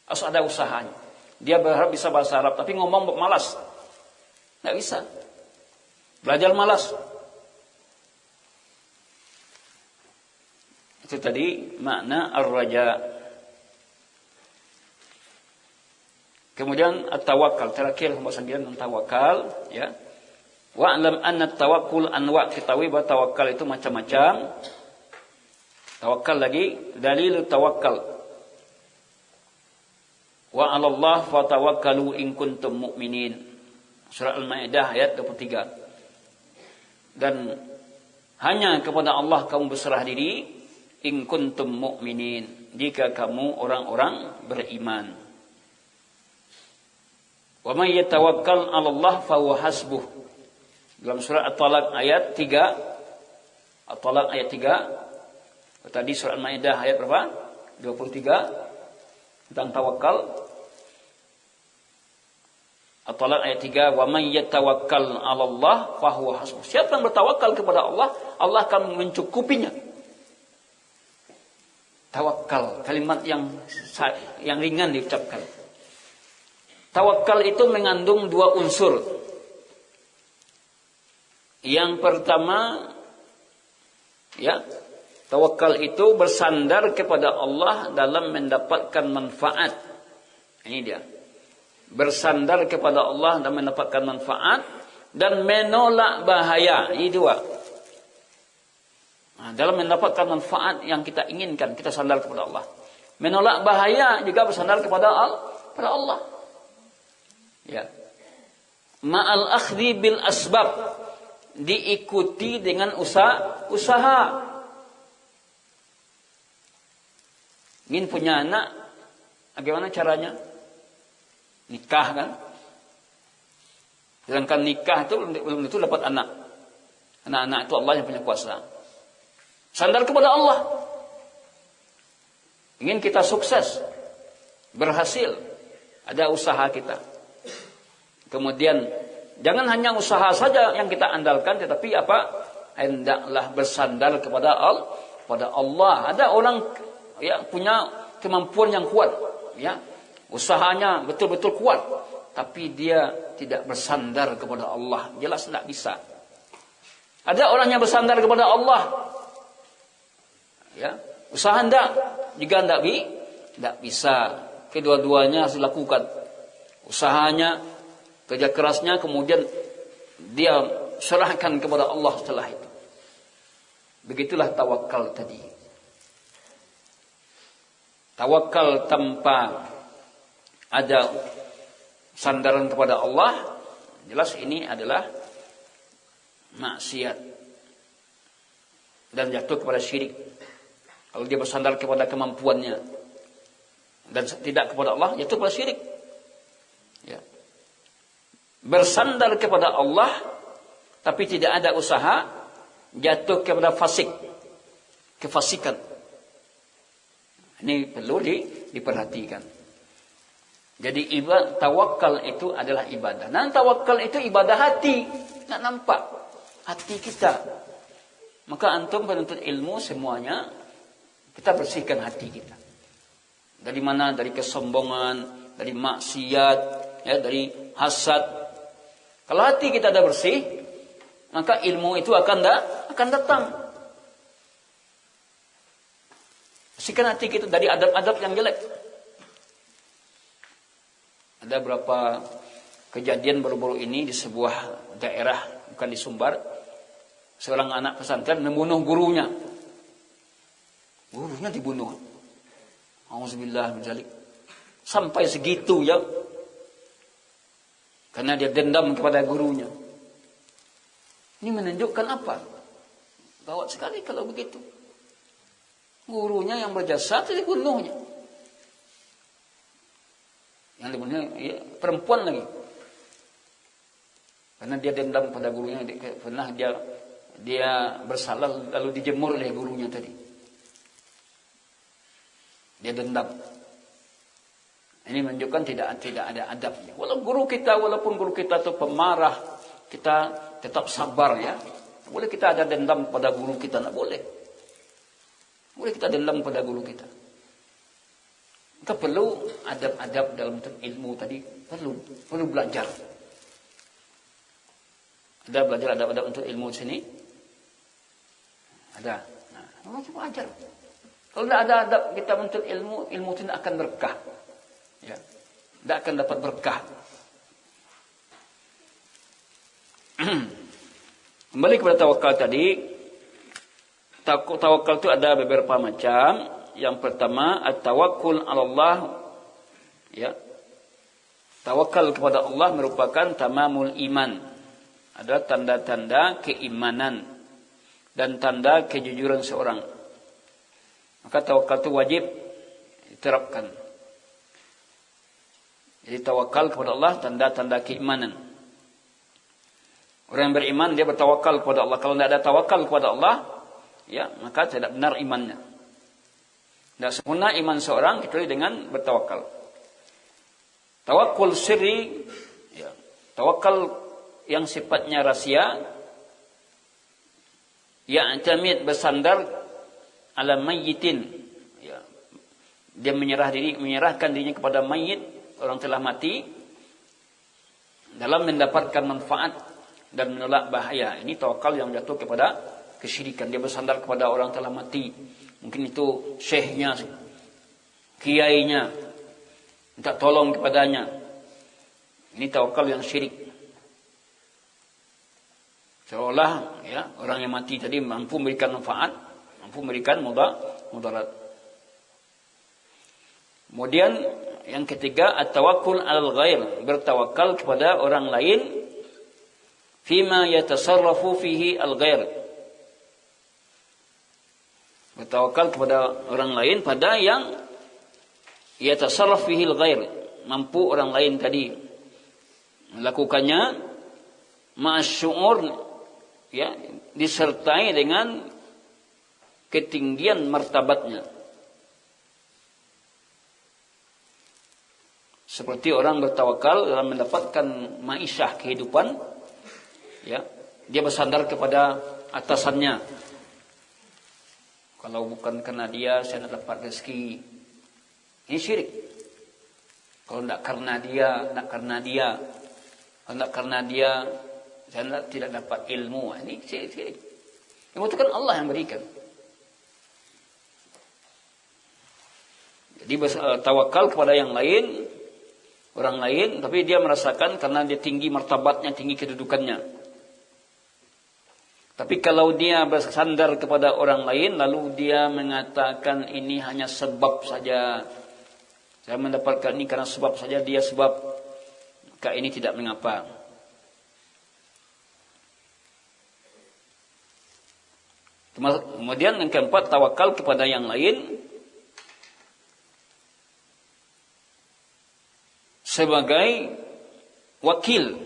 Harus ada usahanya. Dia berharap bisa bahasa Arab, tapi ngomong malas. Tidak bisa. Belajar malas. Itu tadi makna ar-raja. Kemudian at-tawakkal, terakhir nomor 9 tentang tawakal, ya. Wa'lam anna tawakkul anwa', ketahui bahwa tawakal itu macam-macam. Tawakal lagi, dalil tawakkal. Wa 'alallah fatawakkalu in kuntum mu'minin. Surah Al-Maidah ayat 23. Dan hanya kepada Allah kamu berserah diri in kuntum mu'minin, jika kamu orang-orang beriman. Wa may yatawakkal 'alallah fa huwa hasbuh. Dalam surah At-Talaq ayat 3. At-Talaq ayat 3. Tadi surah Al-Maidah ayat berapa? 23 tentang tawakal. At-Talaq ayat 3, wa may yatawakkal 'alallah fa huwa hasbuh. Siapa yang bertawakal kepada Allah, Allah akan mencukupinya. Tawakal, kalimat yang ringan diucapkan. Tawakal itu mengandung dua unsur. Yang pertama, ya, tawakal itu bersandar kepada Allah dalam mendapatkan manfaat. Ini dia. Bersandar kepada Allah dan mendapatkan manfaat dan menolak bahaya. Ini dua. Nah, dalam mendapatkan manfaat yang kita inginkan, kita sandar kepada Allah. Menolak bahaya juga bersandar kepada Allah. Ya. Ma'al akhdhi bil asbab, diikuti dengan usaha. Ingin punya anak, bagaimana caranya? Nikah kan? Sedangkan nikah itu belum tentu dapat anak. Anak-anak itu Allah yang punya kuasa. Sandar kepada Allah. Ingin kita sukses, berhasil, ada usaha kita. Kemudian jangan hanya usaha saja yang kita andalkan, tetapi apa? Hendaklah bersandar kepada Allah. Ada orang ya punya kemampuan yang kuat, ya. Usahanya betul-betul kuat, tapi dia tidak bersandar kepada Allah. Jelas tidak bisa. Ada orang yang bersandar kepada Allah, ya. Usaha tidak Tidak bisa. Kedua-duanya harus dilakukan. Usahanya, kerja kerasnya, kemudian dia serahkan kepada Allah setelah itu. Begitulah tawakal tadi. Tawakal tanpa ada sandaran kepada Allah, jelas ini adalah maksiat dan jatuh kepada syirik. Kalau dia bersandar kepada kemampuannya dan tidak kepada Allah, jatuh kepada syirik. Ya. Bersandar kepada Allah tapi tidak ada usaha, jatuh kepada fasik, kefasikan. Ini perlu diperhatikan. Jadi tawakal itu adalah ibadah. Dan tawakal itu ibadah hati, nggak nampak hati kita. Maka antum penuntut ilmu semuanya kita bersihkan hati kita. Dari mana? Dari kesombongan, dari maksiat, ya, dari hasad. Kalau hati kita ada bersih, maka ilmu itu akan datang. Bersihkan hati kita dari adab-adab yang jelek. Ada beberapa kejadian baru-baru ini di sebuah daerah, bukan di Sumbar. Seorang anak pesantren membunuh gurunya. Gurunya dibunuh. Auzubillah min dzalik. Sampai segitu ya. Karena dia dendam kepada gurunya. Ini menunjukkan apa? Gawat sekali kalau begitu. Gurunya yang berjasa itu dibunuhnya. Yang dibunuhnya ya, perempuan lagi. Karena dia dendam pada gurunya, pernah dia bersalah lalu dijemur oleh gurunya tadi. Dia dendam. Ini menunjukkan tidak ada adabnya. Walaupun guru kita itu pemarah, kita tetap sabar ya. Boleh kita ada dendam pada guru kita, tidak boleh. Boleh kita dendam pada guru kita. Kita perlu adab-adab dalam ilmu tadi, perlu belajar. Ada belajar adab-adab untuk ilmu sini? Ada. Nah, coba ajar. Kalau tidak ada adab kita menuntut ilmu tidak akan berkah. Ya. Tidak akan dapat berkah. Kembali kepada tawakal tadi. Tawakal itu ada beberapa macam. Yang pertama, at-tawakkul 'ala Allah. Ya. Tawakal kepada Allah merupakan tamamul iman. Ada tanda-tanda keimanan dan tanda kejujuran seorang. Maka tawakal itu wajib diterapkan. Jadi tawakal kepada Allah tanda-tanda keimanan. Orang yang beriman dia bertawakal kepada Allah. Kalau tidak ada tawakal kepada Allah, ya maka tidak benar imannya. Tidak sempurna iman seorang kecuali dengan bertawakal. Tawakul sirri, ya, tawakal yang sifatnya rahasia, ya'tamid bersandar ala mayyitin, ya. Dia menyerahkan dirinya kepada mayit, orang telah mati, dalam mendapatkan manfaat dan menolak bahaya. Ini tawakal yang jatuh kepada kesyirikan. Dia bersandar kepada orang telah mati. Mungkin itu syekhnya, kiainya, minta tolong kepadanya. Ini tawakal yang syirik. Seolah ya orang yang mati tadi mampu memberikan manfaat, mampu memberikan mudarat. Kemudian yang ketiga, at-tawakkul 'alal ghair, bertawakal kepada orang lain fima yatasarrafu fihi al-ghair. Bertawakal kepada orang lain pada yang yatasarraf fihi al-ghair, mampu orang lain tadi melakukannya ma'asy'ur, ya, disertai dengan ketinggian martabatnya. Seperti orang bertawakal dalam mendapatkan ma'isyah, kehidupan, ya, dia bersandar kepada atasannya. Kalau bukan karena dia saya tidak dapat rezeki. Ini syirik. Kalau tidak karena dia, kalau tidak karena dia saya tidak dapat ilmu. Ini syirik. Yang itu kan Allah yang berikan. Dia tawakal kepada yang lain, orang lain, tapi dia merasakan karena dia tinggi martabatnya, tinggi kedudukannya. Tapi kalau dia bersandar kepada orang lain, lalu dia mengatakan ini hanya sebab saja, saya mendapatkan ini karena sebab saja, dia sebab, maka ini tidak mengapa. Kemudian yang keempat, tawakal kepada yang lain sebagai wakil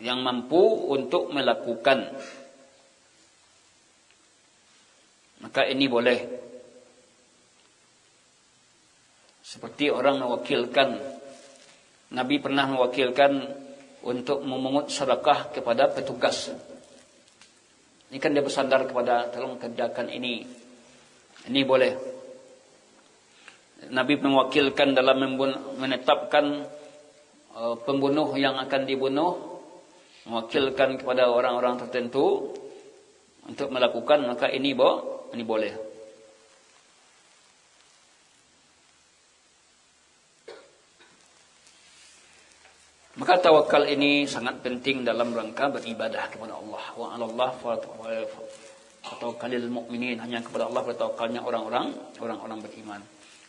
yang mampu untuk melakukan, maka ini boleh. Seperti orang mewakilkan, Nabi pernah mewakilkan untuk memungut sedekah kepada petugas. Ini kan dia bersandar kepada, tolong kerjakan ini boleh. Nabi mewakilkan dalam menetapkan pembunuh yang akan dibunuh, mewakilkan kepada orang-orang tertentu untuk melakukan, maka ini boleh. Maka tawakal ini sangat penting dalam rangka beribadah kepada Allah. Wa 'alallah fatawakkalul mu'minin, hanya kepada Allah bertawakalnya orang-orang beriman.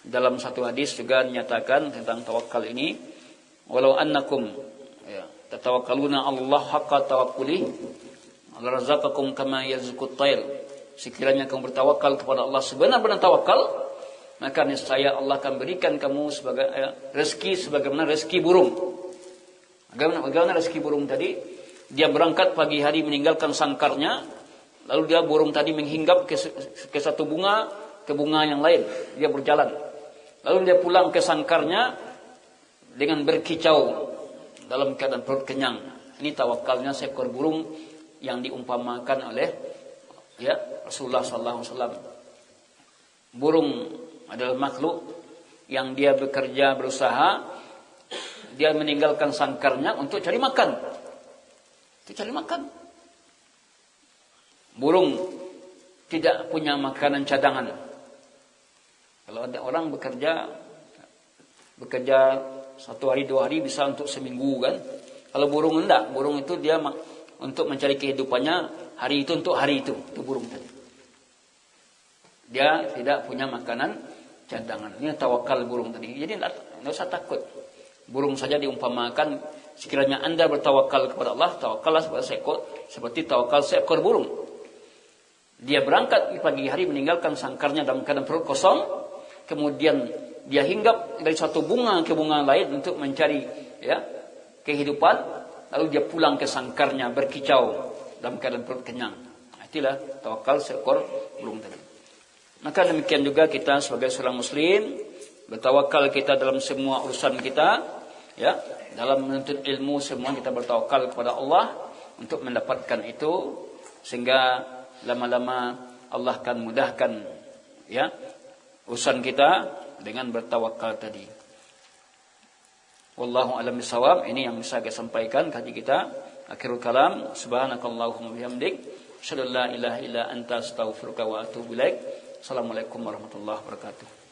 Dalam satu hadis juga dinyatakan tentang tawakal ini, walau annakum tatawakkaluna 'Allah haqqa tawakkuli la razaqakum kama yarzuqut tayr. Sekiranya kamu bertawakal kepada Allah sebenar-benar tawakal, maka niscaya Allah akan berikan kamu sebagai rezeki sebagaimana rezeki burung. Bagaimana rezeki burung tadi? Dia berangkat pagi hari meninggalkan sangkarnya, lalu dia burung tadi menghinggap ke satu bunga, ke bunga yang lain. Dia berjalan. Lalu dia pulang ke sangkarnya dengan berkicau dalam keadaan perut kenyang. Ini tawakalnya seekor burung yang diumpamakan oleh Rasulullah SAW. Burung adalah makhluk yang dia bekerja, berusaha, dia meninggalkan sangkarnya untuk cari makan. Burung tidak punya makanan cadangan. Kalau ada orang bekerja 1 hari 2 hari bisa untuk seminggu kan. Kalau burung enggak, burung itu dia untuk mencari kehidupannya hari itu untuk hari itu burung tadi. Dia tidak punya makanan cadangan. Ini tawakal burung tadi. Jadi enggak usah takut. Burung saja diumpamakan, sekiranya Anda bertawakal kepada Allah, tawakallah seperti tawakal seekor burung. Dia berangkat di pagi hari meninggalkan sangkarnya dalam keadaan perut kosong. Kemudian dia hinggap dari satu bunga ke bunga lain untuk mencari kehidupan. Lalu dia pulang ke sangkarnya berkicau dalam keadaan perut kenyang. Itulah tawakal seekor burung tadi. Maka demikian juga kita sebagai seorang muslim bertawakal kita dalam semua urusan kita, dalam menuntut ilmu semua kita bertawakal kepada Allah untuk mendapatkan itu, sehingga lama-lama Allah akan mudahkan urusan kita dengan bertawakal tadi. Wallahu a'lam bishawab. Ini yang bisa saya sampaikan kaji kita. Akhirul kalam, subhanakallahumma bihamdik, asyhadu an la ilaha illa anta, astaghfiruka wa atubu ilaik. Assalamualaikum warahmatullahi wabarakatuh.